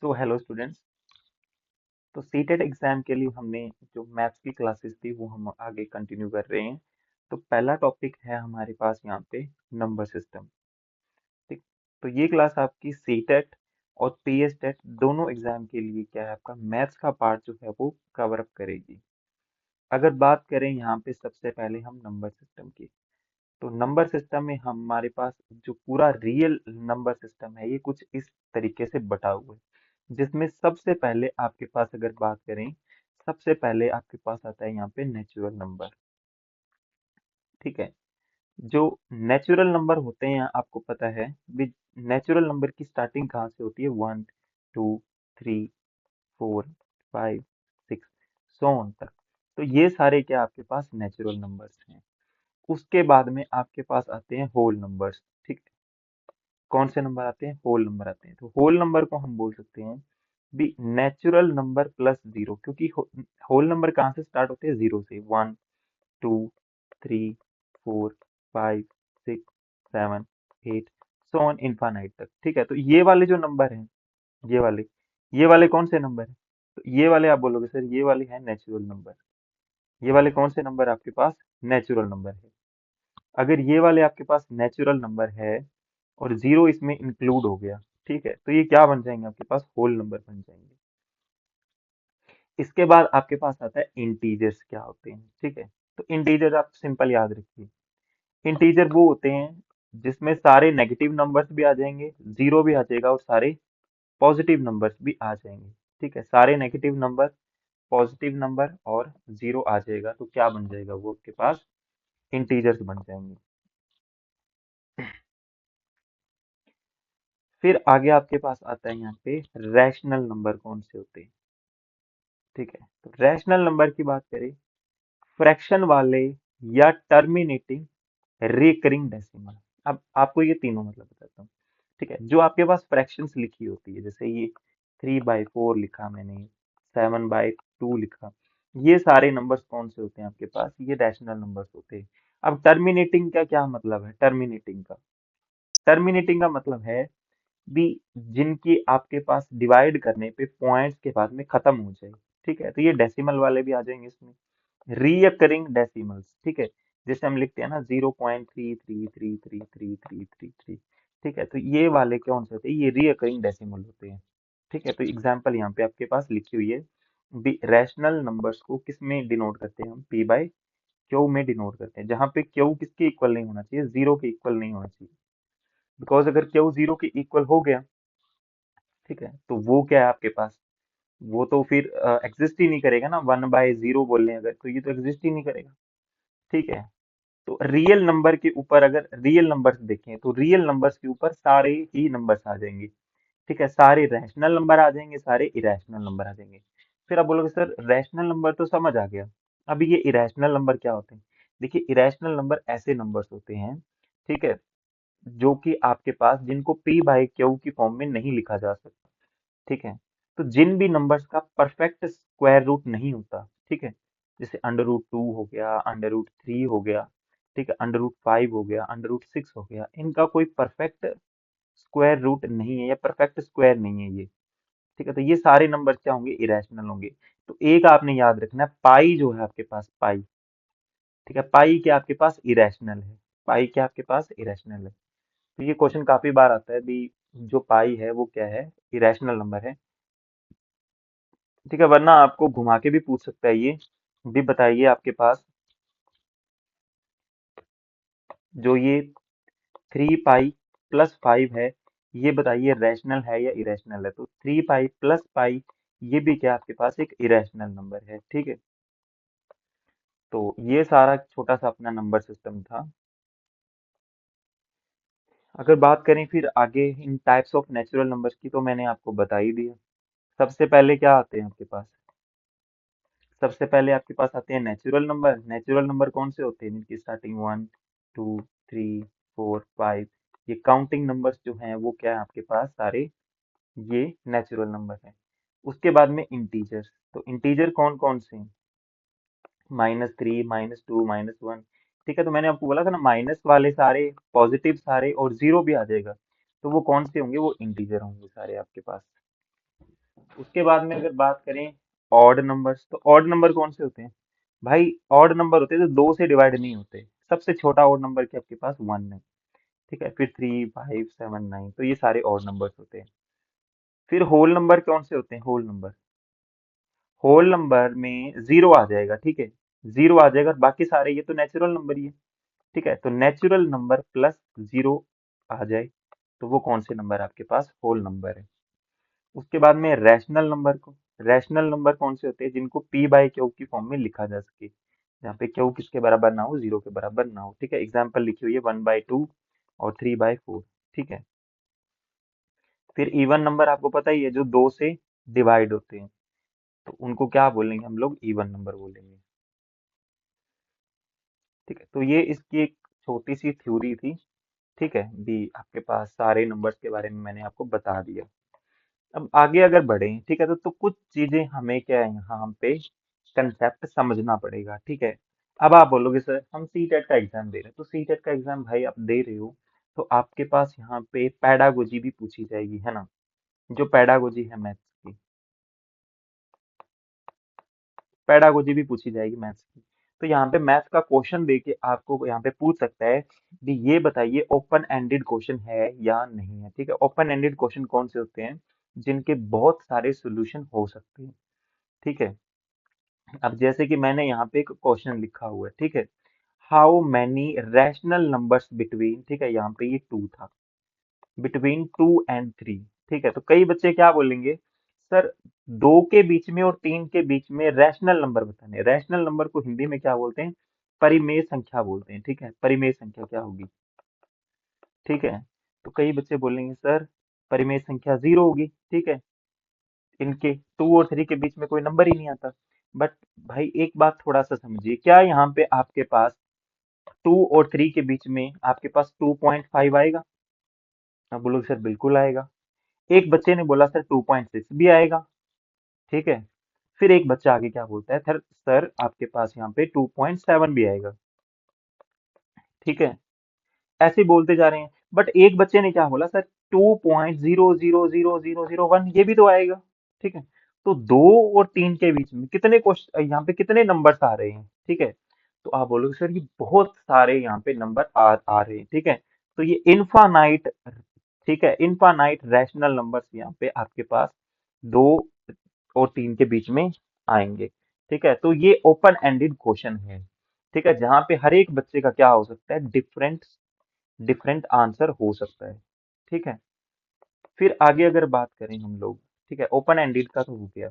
So hello students. तो CTET exam के लिए हमने जो मैथ्स की क्लासेस थी वो हम आगे कंटिन्यू कर रहे हैं। तो पहला टॉपिक है हमारे पास यहाँ पे नंबर सिस्टम। ठीक। तो ये क्लास आपकी सीटेट और पीएसटेट दोनों एग्जाम के लिए क्या है, आपका मैथ्स का पार्ट जो है वो कवर अप करेगी। अगर बात करें यहाँ पे सबसे पहले हम नंबर सिस्टम की, तो नंबर सिस्टम में हमारे पास जो पूरा रियल नंबर सिस्टम है ये कुछ इस तरीके से बटा हुआ है, जिसमें सबसे पहले आपके पास अगर बात करें, सबसे पहले आपके पास आता है यहाँ पे नेचुरल नंबर। ठीक है। जो नेचुरल नंबर होते हैं आपको पता है भी, नेचुरल नंबर की स्टार्टिंग कहाँ से होती है, 1 2 3 4 5 6 सो ऑन तक। तो ये सारे क्या आपके पास नेचुरल नंबर्स हैं। उसके बाद में आपके पास आते हैं होल नंबर्स। ठीक। कौन से नंबर आते हैं, होल नंबर आते हैं। तो होल नंबर को हम बोल सकते हैं भी नेचुरल नंबर प्लस जीरो, क्योंकि होल नंबर कहाँ से स्टार्ट होते हैं, जीरो से। 1 2 3 4 5 6 7 8 सो ऑन इनफाइनाइट तक। ठीक है। तो ये वाले जो नंबर हैं, ये वाले कौन से नंबर है, तो ये वाले आप बोलोगे सर ये वाले हैं नेचुरल नंबर। ये वाले कौन से नंबर आपके पास, नेचुरल नंबर है। अगर ये वाले आपके पास नेचुरल नंबर है और जीरो इसमें इंक्लूड हो गया, ठीक है, तो ये क्या बन जाएंगे, आपके पास होल नंबर बन जाएंगे। इसके बाद आपके पास आता है इंटीजर्स क्या होते हैं। ठीक है। तो इंटीजर आप सिंपल याद रखिए, इंटीजर वो होते हैं जिसमें सारे नेगेटिव नंबर्स भी आ जाएंगे, जीरो भी आ जाएगा, और सारे पॉजिटिव नंबर्स भी आ जाएंगे। ठीक है। सारे नेगेटिव नंबर, पॉजिटिव नंबर और जीरो आ जाएगा, तो क्या बन जाएगा, वो आपके पास इंटीजर्स बन जाएंगे। फिर आगे आपके पास आता है यहाँ पे रैशनल नंबर कौन से होते हैं। ठीक है। तो रैशनल नंबर की बात करें, फ्रैक्शन वाले या टर्मिनेटिंग रिकरिंग डेसिमल। अब आपको ये तीनों मतलब बताता हूँ। ठीक है। जो आपके पास फ्रैक्शंस लिखी होती है, जैसे ये 3/4 लिखा मैंने, 7/2 लिखा, ये सारे नंबर्स कौन से होते हैं आपके पास, ये रैशनल नंबर्स होते हैं। अब टर्मिनेटिंग का क्या मतलब है, टर्मिनेटिंग का मतलब है भी जिनकी आपके पास डिवाइड करने पे पॉइंट्स के बाद में खत्म हो जाए। ठीक है। तो ये डेसिमल वाले भी आ जाएंगे इसमें, रीअकरिंग डेसिमल्स। ठीक है। जैसे हम लिखते हैं ना 0.33333333। ठीक है। तो ये वाले कौन से होते हैं, ये रीअकरिंग डेसिमल होते हैं। ठीक है। तो एग्जाम्पल यहाँ पे आपके पास लिखी हुई है, रैशनल नंबर्स को किस में डिनोट करते हैं हम, पी बाई क्यू में डिनोट करते हैं, जहाँ पे क्यू किसके इक्वल नहीं होना चाहिए, जीरो के इक्वल नहीं होना चाहिए। बिकॉज अगर क्यू जीरो के इक्वल हो गया, ठीक है, तो वो क्या है आपके पास, वो तो फिर एग्जिस्ट ही नहीं करेगा ना, 1/0 बोल रहे हैं अगर, तो ये तो एग्जिस्ट ही नहीं करेगा। ठीक है। तो रियल नंबर के ऊपर अगर रियल नंबर्स देखें, तो रियल नंबर्स के ऊपर सारे ही नंबर्स आ जाएंगे। ठीक है। सारे रैशनल नंबर आ जाएंगे, सारे इरेशनल नंबर आ जाएंगे। फिर आप बोलोगे सर रैशनल नंबर तो समझ आ गया, अभी ये इरेशनल नंबर क्या होते हैं। देखिए इरेशनल नंबर ऐसे नंबर्स होते हैं, ठीक है, जो कि आपके पास जिनको पी बाई क्यू की फॉर्म में नहीं लिखा जा सकता। ठीक है। तो जिन भी नंबर्स का परफेक्ट स्क्वायर रूट नहीं होता, ठीक है, जैसे अंडर रूट 2 हो गया, अंडर रूट 3 हो गया, ठीक है, अंडर रूट 5 हो गया, अंडर रूट 6 हो गया, इनका कोई परफेक्ट स्क्वायर रूट नहीं है या परफेक्ट स्क्वायर नहीं है ये। ठीक है। तो ये सारे नंबर क्या होंगे, इरेशनल होंगे। तो एक आपने याद रखना है, पाई जो है आपके पास, पाई, ठीक है, पाई क्या आपके पास इरेशनल है, पाई क्या आपके पास इरेशनल है। तो ये क्वेश्चन काफी बार आता है भी, जो पाई है वो क्या है, इरेशनल नंबर है। ठीक है। वरना आपको घुमा के भी पूछ सकता है ये भी, बताइए आपके पास जो ये 3π+5 है, ये बताइए रैशनल है या इरेशनल है। तो 3π+π ये भी क्या आपके पास एक इरेशनल नंबर है। ठीक है। तो ये सारा छोटा सा अपना नंबर सिस्टम था। अगर बात करें फिर आगे इन टाइप्स ऑफ नेचुरल नंबर्स की, तो मैंने आपको बता ही दिया। सबसे पहले क्या आते हैं आपके पास, सबसे पहले आपके पास आते हैं नेचुरल नंबर। नेचुरल नंबर कौन से होते हैं, जिनकी स्टार्टिंग 1 2 3 4 5, ये काउंटिंग नंबर्स जो हैं वो क्या है आपके पास सारे, ये नेचुरल नंबर है। उसके बाद में इंटीजर्स, तो इंटीजर कौन कौन से हैं, -3 -2 -1। ठीक है। तो मैंने आपको बोला था ना, माइनस वाले सारे, पॉजिटिव सारे और जीरो भी आ जाएगा, तो वो कौन से होंगे, वो इंटीजर होंगे सारे आपके पास। उसके बाद में अगर बात करें ऑड नंबर्स, तो ऑड नंबर कौन से होते हैं भाई? ऑड नंबर होते हैं जो दो से डिवाइड नहीं होते। सबसे छोटा ऑड नंबर क्या आपके पास? वन है। ठीक है, फिर 3, 5, 7, 9, तो ये सारे ऑड नंबर्स होते हैं। फिर होल नंबर कौन से होते हैं? होल नंबर, होल नंबर में जीरो आ जाएगा। ठीक है, जीरो आ जाएगा, बाकी सारे ये तो नेचुरल नंबर ही है। ठीक है, तो नेचुरल नंबर प्लस जीरो आ जाए तो वो कौन से नंबर आपके पास? होल नंबर है। उसके बाद में रैशनल नंबर को, रैशनल नंबर कौन से होते हैं? जिनको पी बाई क्यू की फॉर्म में लिखा जा सके, जहाँ पे क्यू किसके बराबर ना हो? जीरो के बराबर ना हो। ठीक है, एग्जाम्पल लिखी हुई है 1/2 और 3/4। ठीक है, फिर इवन नंबर आपको पता ही है, जो दो से डिवाइड होते हैं, तो उनको क्या बोलेंगे हम लोग? इवन नंबर बोलेंगे। ठीक है, तो ये इसकी एक छोटी सी थ्योरी थी। ठीक है, भी आपके पास सारे नंबर्स के बारे में मैंने आपको बता दिया। अब आगे अगर बढ़े, ठीक है, तो कुछ चीजें हमें क्या है यहाँ पे कंसेप्ट समझना पड़ेगा। ठीक है, अब आप बोलोगे सर हम सी टेट का एग्जाम दे रहे हैं, तो सी टेट का एग्जाम भाई आप दे रहे हो तो आपके पास यहाँ पे पैडागोजी भी पूछी जाएगी, है ना? जो पैडागोजी है मैथ्स की, पैडागोजी भी पूछी जाएगी मैथ्स की। तो यहाँ पे मैथ्स का क्वेश्चन देके आपको यहाँ पे पूछ सकता है कि ये बताइए ओपन एंडेड क्वेश्चन है या नहीं है। ठीक है, ओपन एंडेड क्वेश्चन कौन से होते हैं? जिनके बहुत सारे सॉल्यूशन हो सकते हैं। ठीक है, अब जैसे कि मैंने यहाँ पे एक क्वेश्चन लिखा हुआ है। ठीक है, how many rational numbers between, ठीक है, यहाँ पे ये टू था, बिटवीन 2 and 3। ठीक है, तो कई बच्चे क्या बोलेंगे सर, दो के बीच में और तीन के बीच में रैशनल नंबर बताने। रैशनल नंबर को हिंदी में क्या बोलते हैं? परिमेय संख्या बोलते हैं। ठीक है, परिमेय संख्या क्या होगी? ठीक है, तो कई बच्चे बोलेंगे सर परिमेय संख्या जीरो होगी। ठीक है, इनके टू और थ्री के बीच में कोई नंबर ही नहीं आता। बट भाई एक बात थोड़ा सा समझिए, क्या यहाँ पे आपके पास टू और थ्री के बीच में आपके पास 2.5 आएगा? आप बोलोगे सर बिल्कुल आएगा। एक बच्चे ने बोला सर 2.6 भी आएगा। ठीक है, फिर एक बच्चा आगे क्या बोलता है, सर सर आपके पास यहाँ पे 2.7 भी आएगा। ठीक है, ऐसे बोलते जा रहे हैं। बट एक बच्चे ने क्या बोला सर, 2.000001 ये भी तो आएगा। ठीक है, तो दो और तीन के बीच में कितने क्वेश्चन, यहाँ पे कितने नंबर्स आ रहे हैं? ठीक है, तो आप बोलोगे सर ये बहुत सारे यहाँ पे नंबर आ रहे हैं। ठीक है, तो ये इनफानाइट, ठीक है, इनफानाइट रैशनल नंबर्स यहाँ पे आपके पास दो और तीन के बीच में आएंगे। ठीक है, तो ये ओपन एंडेड क्वेश्चन है। ठीक है, जहां पे हर एक बच्चे का क्या हो सकता है? डिफरेंट डिफरेंट आंसर हो सकता है। ठीक है, फिर आगे अगर बात करें हम लोग, ठीक है, ओपन एंडेड का तो हो गया।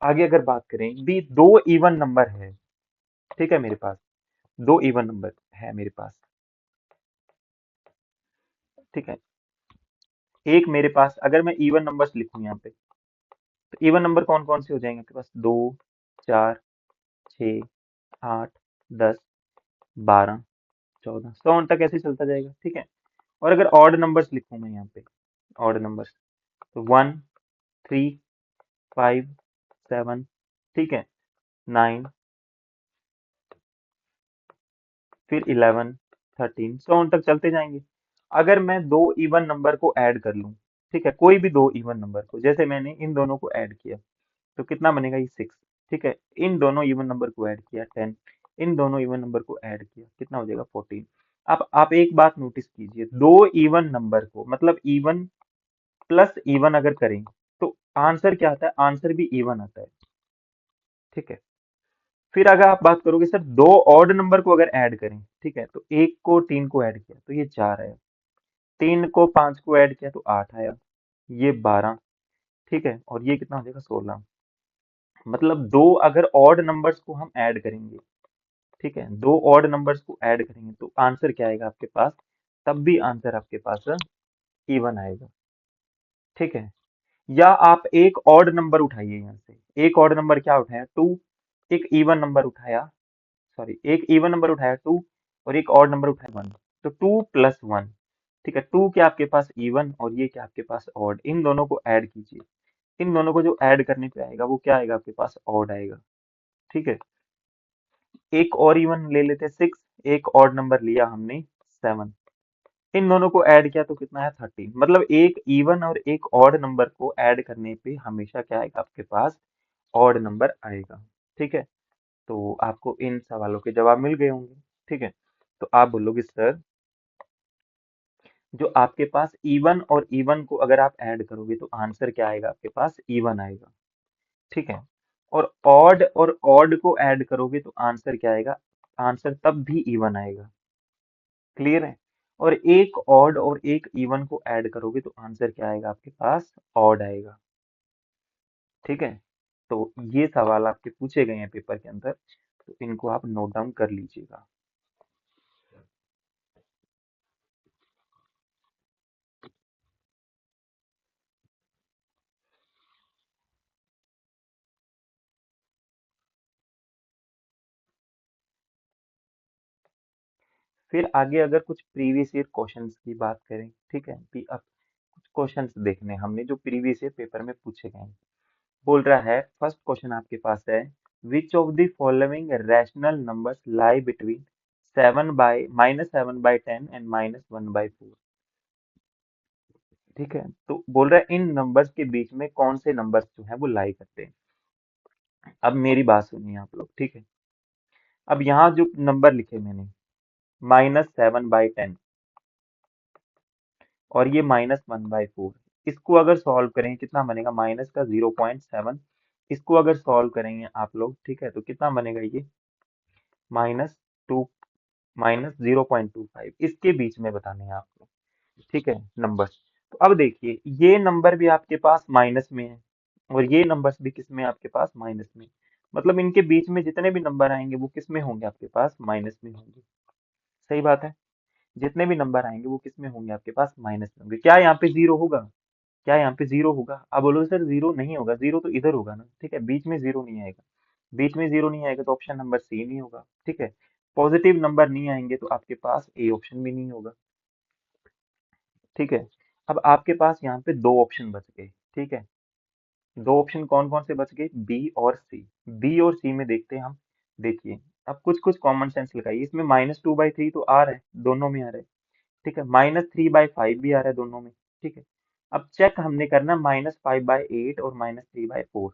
आगे अगर बात करें भी, दो इवन नंबर है। ठीक है, मेरे पास दो इवन नंबर है मेरे पास। ठीक है, एक मेरे पास अगर मैं इवन नंबर्स लिखूं यहाँ पे, तो इवन नंबर कौन कौन से हो जाएंगे आपके पास? 2, 4, 6, 8, 10, 12, 14, 100 तक ऐसे ही चलता जाएगा। ठीक है, और अगर ऑड नंबर्स लिखूं मैं यहाँ पे, ऑड नंबर्स, तो 1, 3, 5, 7, ठीक है, 9, फिर 11, 13, 100 तक चलते जाएंगे। अगर मैं दो इवन नंबर को ऐड कर लूं, ठीक है, कोई भी दो इवन नंबर को, जैसे मैंने इन दोनों को ऐड किया, तो कितना बनेगा? ये 6। ठीक है, इन दोनों इवन नंबर को ऐड किया 10, इन दोनों इवन नंबर को ऐड किया, कितना हो जाएगा? 14। अब आप एक बात नोटिस कीजिए, दो इवन नंबर को मतलब इवन प्लस इवन अगर करें तो आंसर क्या आता है? आंसर भी इवन आता है। ठीक है, फिर अगर आप बात करोगे सर दो ऑड नंबर को अगर ऐड करें, ठीक है, तो एक को तीन को ऐड किया तो ये 4 आया, तीन को पांच को ऐड किया तो 8 आया, ये 12। ठीक है, और ये कितना हो जाएगा? 16। मतलब दो अगर ऑड नंबर्स को हम ऐड करेंगे, ठीक है, दो ऑड नंबर्स को ऐड करेंगे तो आंसर क्या आएगा आपके पास? तब भी आंसर आपके पास इवन आएगा। ठीक है, या आप एक ऑड नंबर उठाइए, यहाँ से एक ऑड नंबर क्या उठाया? 2। एक इवन नंबर उठाया, सॉरी, एक इवन नंबर उठाया 2 और एक ऑड नंबर उठाया 1, तो 2 + 1। ठीक है, 2 क्या आपके पास? इवन, और ये क्या आपके पास? ऑड। इन दोनों को ऐड कीजिए, इन दोनों को जो ऐड करने पे आएगा वो क्या आएगा आपके पास? ऑड आएगा। ठीक है, एक और इवन ले लेते हैं 6, एक ऑड नंबर लिया हमने 7। इन दोनों को ऐड किया तो कितना है 13। मतलब एक इवन और एक ऑड नंबर को ऐड करने पे हमेशा क्या आएगा आपके पास, ऑड नंबर आएगा। ठीक है, तो आपको इन सवालों के जवाब मिल गए होंगे। ठीक है, तो आप बोलोगे सर जो आपके पास इवन और इवन को अगर आप ऐड करोगे तो आंसर क्या आएगा आपके पास, इवन आएगा। ठीक है, और ऑड को ऐड करोगे तो आंसर क्या आएगा, आंसर तब भी इवन आएगा। क्लियर है, और एक ऑड और एक इवन को ऐड करोगे तो आंसर क्या आएगा आपके पास, ऑड आएगा। ठीक है, तो ये सवाल आपके पूछे गए हैं पेपर के अंदर, तो इनको आप नोट डाउन कर लीजिएगा। फिर आगे अगर कुछ प्रीवियस ईयर क्वेश्चंस की बात करें, ठीक है, कि अब कुछ क्वेश्चंस देखने हैं हमने जो प्रीवियस ईयर पेपर में पूछे गए हैं। बोल रहा है फर्स्ट क्वेश्चन आपके पास है, which of the following rational numbers lie between 7/-10 and -1/4। ठीक है, तो बोल रहा है इन नंबर्स के बीच में कौन से नंबर्स जो है वो लाई करते हैं। अब मेरी बात सुनिए आप लोग, ठीक है, अब यहाँ जो नंबर लिखे मैंने, -7/10 और ये -1/4, इसको अगर सॉल्व करें कितना बनेगा, माइनस का 0.7, इसको अगर सॉल्व करेंगे आप लोग, ठीक है, तो कितना बनेगा ये, -2 -0.25, इसके बीच में बताने हैं आपको। ठीक है, नंबर, तो अब देखिए ये नंबर भी आपके पास माइनस में है और ये नंबर्स भी किस में है आपके पास, माइनस में। मतलब इनके बीच में जितने भी नंबर आएंगे वो किस में होंगे आपके पास, माइनस में होंगे। सही बात है, जितने भी नंबर आएंगे वो किस में होंगे आपके पास, माइनस में होंगे। क्या यहाँ पे जीरो होगा, क्या यहाँ पे जीरो होगा, अब बोलो सर जीरो नहीं होगा, जीरो तो इधर होगा ना। ठीक है, बीच में जीरो नहीं आएगा, बीच में जीरो नहीं आएगा तो ऑप्शन नंबर सी नहीं होगा। ठीक है, पॉजिटिव नंबर नहीं आएंगे तो आपके पास ए ऑप्शन भी नहीं होगा। ठीक है, अब आपके पास यहाँ पे दो ऑप्शन बच गए। ठीक है, दो ऑप्शन कौन कौन से बच गए, बी और सी। बी और सी में देखते हैं हम। देखिए, अब कुछ कुछ कॉमन सेंस लगाइए, इसमें -2/3 तो आ रहा है, दोनों में आ रहा है। ठीक है, -3/5 भी आ रहा है दोनों में। ठीक है, अब चेक हमने करना -5/8 और -3/4।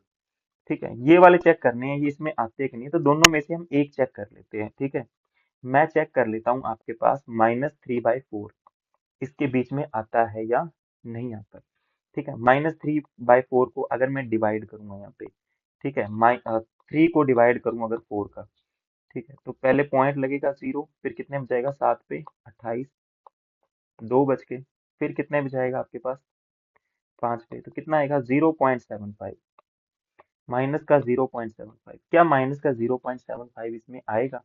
ठीक है, ये वाले चेक करने हैं, ये इसमें आते हैं कि नहीं, तो दोनों में से हम एक चेक कर लेते हैं। ठीक है, मैं चेक कर लेता हूँ आपके पास -3/4 इसके बीच में आता है या नहीं आता। ठीक है, -3/4 को अगर मैं डिवाइड करूंगा यहाँ पे, ठीक है, 3 को डिवाइड करूंगा अगर 4 का, ठीक है, तो पहले पॉइंट लगेगा 0, फिर कितने में जाएगा, 7 पे 28, 2 बच के, फिर कितने में जाएगा आपके पास, 5 पे, तो कितना आएगा 0.75, माइनस का 0.75। क्या माइनस का 0.75 इसमें आएगा,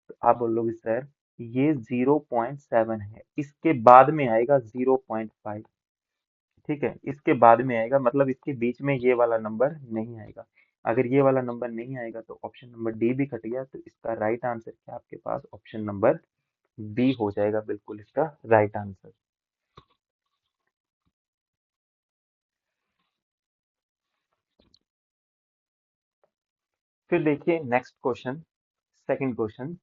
तो आप बोलोगे सर ये 0.7 है, इसके बाद में आएगा 0.5। ठीक है, इसके बाद में आएगा, मतलब इसके बीच में ये वाला नंबर नहीं आएगा। अगर ये वाला नंबर नहीं आएगा तो ऑप्शन नंबर डी भी कट गया, तो इसका राइट आंसर क्या आपके पास, ऑप्शन नंबर बी हो जाएगा, बिल्कुल इसका राइट आंसर। फिर देखिए नेक्स्ट क्वेश्चन, सेकंड क्वेश्चन,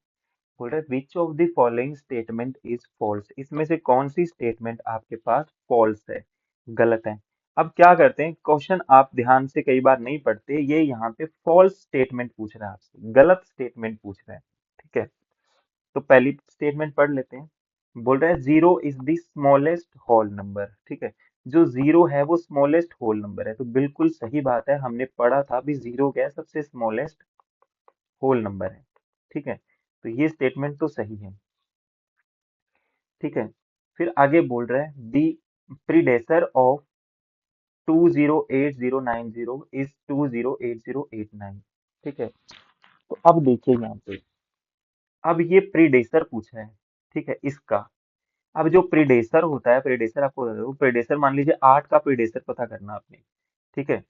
बोल रहा है which of the following statement is false. इसमें से कौन सी स्टेटमेंट आपके पास फॉल्स है, गलत है। अब क्या करते हैं, क्वेश्चन आप ध्यान से कई बार नहीं पढ़ते, ये यहाँ पे फॉल्स स्टेटमेंट पूछ रहा है आपसे, गलत स्टेटमेंट पूछ रहा है। ठीक है, तो पहली स्टेटमेंट पढ़ लेते हैं। बोल रहा है zero is the smallest whole number. ठीक है, जो जीरो है वो स्मॉलेस्ट होल नंबर है, तो बिल्कुल सही बात है, हमने पढ़ा था भी जीरो क्या है, सबसे स्मॉलेस्ट होल नंबर है। ठीक है, तो ये स्टेटमेंट तो सही है। ठीक है, फिर आगे बोल रहा है दी प्रीडेसर ऑफ 208090 इज 208089। ठीक है, तो अब देखिए यहाँ पे, अब ये प्रीडेसर पूछा है। ठीक है, इसका, अब जो प्रीडेसर होता है, प्रीडेसर आपको बता दूं, प्रीडेसर मान लीजिए 8 का प्रीडेसर पता करना आपने। ठीक है,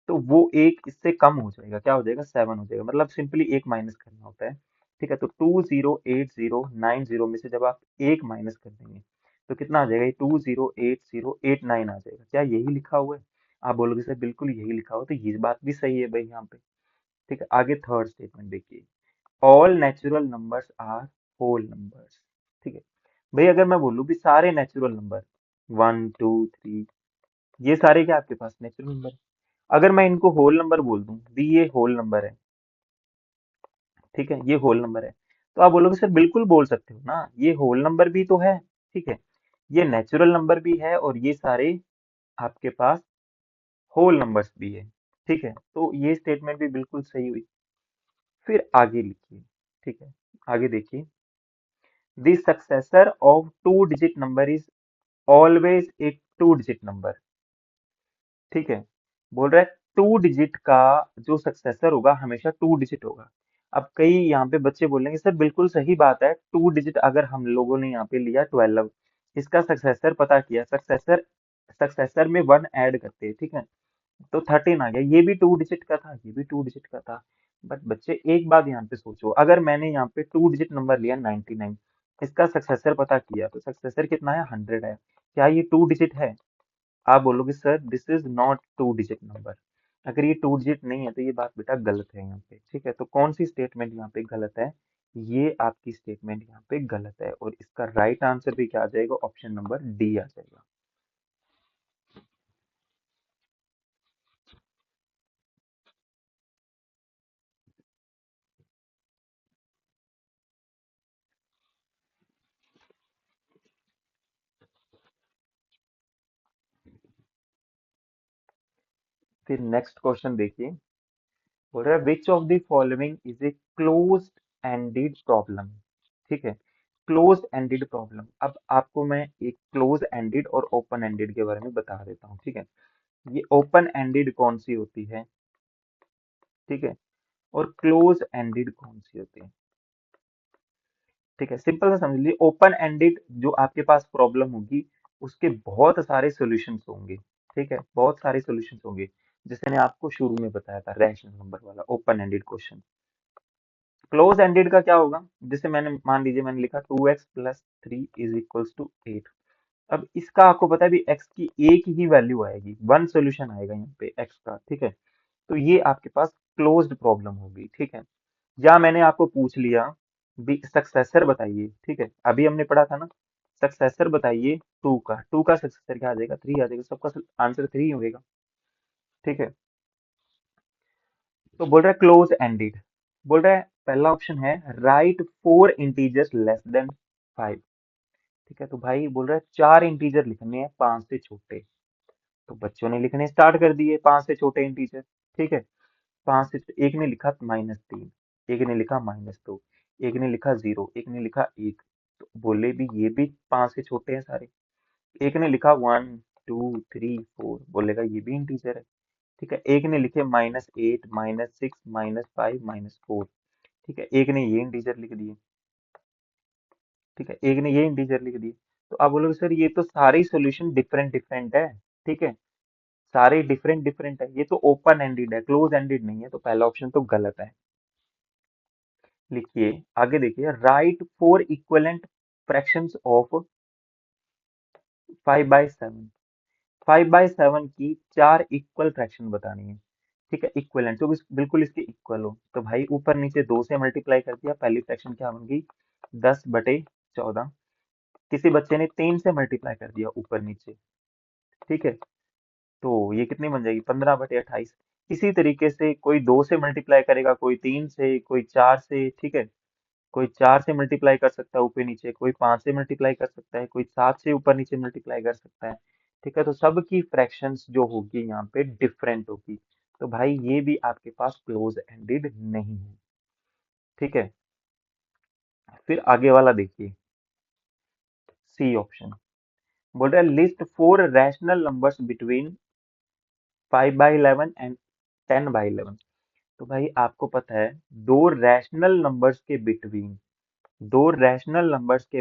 तो वो एक इससे कम हो जाएगा, क्या हो जाएगा, 7 हो जाएगा, मतलब सिंपली एक माइनस करना होता है। ठीक है, तो 208090 में से जब आप एक माइनस कर देंगे तो कितना आ जाएगा, 208089 आ जाएगा। क्या यही लिखा हुआ है, आप बोलोगे सर बिल्कुल यही लिखा हुआ, तो ये बात भी सही है भाई यहाँ पे। ठीक है, आगे थर्ड स्टेटमेंट देखिए, all natural numbers are whole numbers. ठीक है, भाई अगर मैं बोलूँ कि सारे नेचुरल नंबर 1 2 3, ये सारे क्या आपके पास नेचुरल नंबर, अगर मैं इनको होल नंबर बोल दूं भी ये होल नंबर है, ठीक है, ये होल नंबर है, तो आप बोलोगे सर बिल्कुल बोल सकते हो ना, ये होल नंबर भी तो है, ठीक है, ये नेचुरल नंबर भी है और ये सारे आपके पास होल नंबर्स भी है, ठीक है, तो ये स्टेटमेंट भी बिल्कुल सही हुई। फिर आगे लिखिए, ठीक है, आगे देखिए, the successor of two digit number is always A two digit number, ठीक है, बोल रहा है टू डिजिट का जो सक्सेसर होगा हमेशा टू डिजिट होगा। अब कई यहाँ पे बच्चे बोलेंगे सर बिल्कुल सही बात है, टू डिजिट अगर हम लोगों ने यहाँ पे लिया 12, इसका सक्सेसर पता किया, सक्सेसर सक्सेसर में वन ऐड करते हैं, ठीक है, तो 13 आ गया, ये भी टू डिजिट का था, ये भी टू डिजिट का था। बट बच्चे एक बात यहाँ पे सोचो, अगर मैंने यहाँ पे टू डिजिट नंबर लिया 99, इसका सक्सेसर पता किया तो सक्सेसर कितना है 100 है, क्या ये टू डिजिट है? आप बोलोगे sir this is not two digit number, अगर ये टू डिजिट नहीं है तो ये बात बेटा गलत है यहाँ पे, ठीक है, तो कौन सी स्टेटमेंट यहाँ पे गलत है? ये आपकी स्टेटमेंट यहाँ पे गलत है और इसका राइट आंसर भी क्या आ जाएगा, ऑप्शन नंबर डी आ जाएगा। फिर नेक्स्ट क्वेश्चन देखिए, बोल रहा है which of the following is a closed ended problem, ठीक है, क्लोज एंडेड प्रॉब्लम। अब आपको मैं एक क्लोज एंडेड और ओपन एंडेड के बारे में बता देता हूँ, ठीक है, ये ओपन एंडेड कौन सी होती है, ठीक है, और क्लोज एंडेड कौन सी होती है, ठीक है, सिंपल सा समझ लीजिए, ओपन एंडेड जो आपके पास प्रॉब्लम होगी उसके बहुत सारे सॉल्यूशंस होंगे, ठीक है, बहुत सारे सॉल्यूशंस होंगे, जैसे मैंने आपको शुरू में बताया था रैशनल नंबर वाला open ended question. Close ended का क्या होगा, जैसे मैंने मान लीजिए मैंने लिखा 2x+3 इज इक्वल्स टू 8, अब इसका आपको पता है भी x की एक ही वैल्यू आएगी, वन सॉल्यूशन आएगा यहाँ पे x का, ठीक है, तो ये आपके पास क्लोज्ड प्रॉब्लम होगी, ठीक है, या मैंने आपको पूछ लिया भी सक्सेसर बताइए, ठीक है, अभी हमने पढ़ा था ना, सक्सेसर बताइए टू का सक्सेसर क्या आ जाएगा, थ्री आ जाएगा, सबका आंसर थ्री होगा, ठीक है, तो बोल रहा है क्लोज एंडेड, बोल रहा है पहला ऑप्शन है right four integers less than 5, ठीक है, तो भाई बोल रहा है चार इंटीजर लिखने हैं पांच से छोटे, तो बच्चों ने लिखने स्टार्ट कर दिए पांच से छोटे इंटीजर, ठीक है, पांच से एक ने लिखा -3, एक ने लिखा -2, एक ने लिखा 0, एक ने लिखा 1, तो बोले भी ये भी पांच से छोटे हैं सारे, एक ने लिखा 1 2 3 4, बोलेगा ये भी इंटीजर है, ठीक है, एक ने लिखे -8 -6 -5 -4, ठीक है, एक ने ये इंटीजर लिख दिए, ठीक है, एक ने ये इंटीजर लिख दिए, तो आप बोलोगे सर ये तो सारे ही सॉल्यूशन डिफरेंट डिफरेंट है, ठीक है, सारे डिफरेंट डिफरेंट है, ये तो ओपन एंडेड है क्लोज एंडेड नहीं है, तो पहला ऑप्शन तो गलत है। लिखिए आगे देखिए, right four equivalent fractions of 5/7, 5/7 की चार इक्वल फ्रैक्शन बतानी है, ठीक है, इक्वलेंट तो बिल्कुल इसके इक्वल हो, तो भाई ऊपर नीचे दो से मल्टीप्लाई कर दिया, पहली फ्रैक्शन क्या बन गई 10/14, किसी बच्चे ने तीन से मल्टीप्लाई कर दिया ऊपर नीचे, ठीक है, तो ये कितनी बन जाएगी 15/28, इसी तरीके से कोई दो से मल्टीप्लाई करेगा, कोई तीन से, कोई चार से, ठीक है, कोई चार से मल्टीप्लाई कर सकता है ऊपर नीचे, कोई पांच से मल्टीप्लाई कर सकता है, कोई सात से ऊपर नीचे मल्टीप्लाई कर सकता है, ठीक है, तो सबकी फ्रैक्शंस जो होगी यहाँ पे डिफरेंट होगी, तो भाई ये भी आपके पास क्लोज एंडेड नहीं है, ठीक है, फिर आगे वाला देखिए, सी ऑप्शन, बोल रहा है list four rational numbers between 5/11 and 10/11, तो भाई आपको पता है दो रैशनल नंबर्स के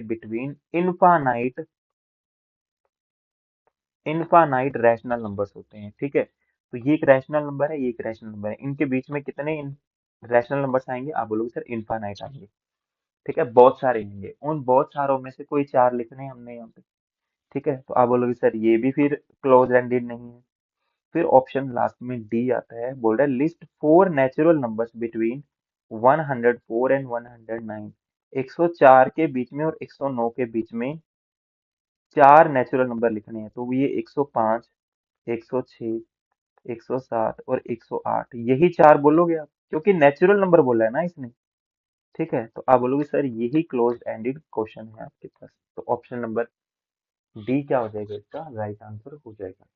between infinite infinite rational numbers होते हैं, ठीक है, तो ये एक रैशनल नंबर है, ये एक रैशनल नंबर है, इनके बीच में कितने रैशनल नंबर्स आएंगे, आप बोलोगे सर इनफानाइट आएंगे, ठीक है, बहुत सारे आएंगे, उन बहुत सारों में से कोई चार लिखने हैं हमने यहाँ पे, ठीक है, तो आप बोलोगे सर ये भी फिर क्लोज एंडेड नहीं है। फिर ऑप्शन लास्ट में डी आता है, बोल रहा है list four natural numbers between 104 and 109, 104 के बीच में और 109 के बीच में चार नेचुरल नंबर लिखने हैं, तो ये 105, 106, 107 और 108, यही चार बोलोगे आप, क्योंकि नेचुरल नंबर बोला है ना इसने। ठीक है, तो आप बोलोगे सर यही क्लोज एंडेड क्वेश्चन है आपके पास, तो ऑप्शन नंबर डी क्या हो जाएगा, इसका राइट आंसर हो जाएगा।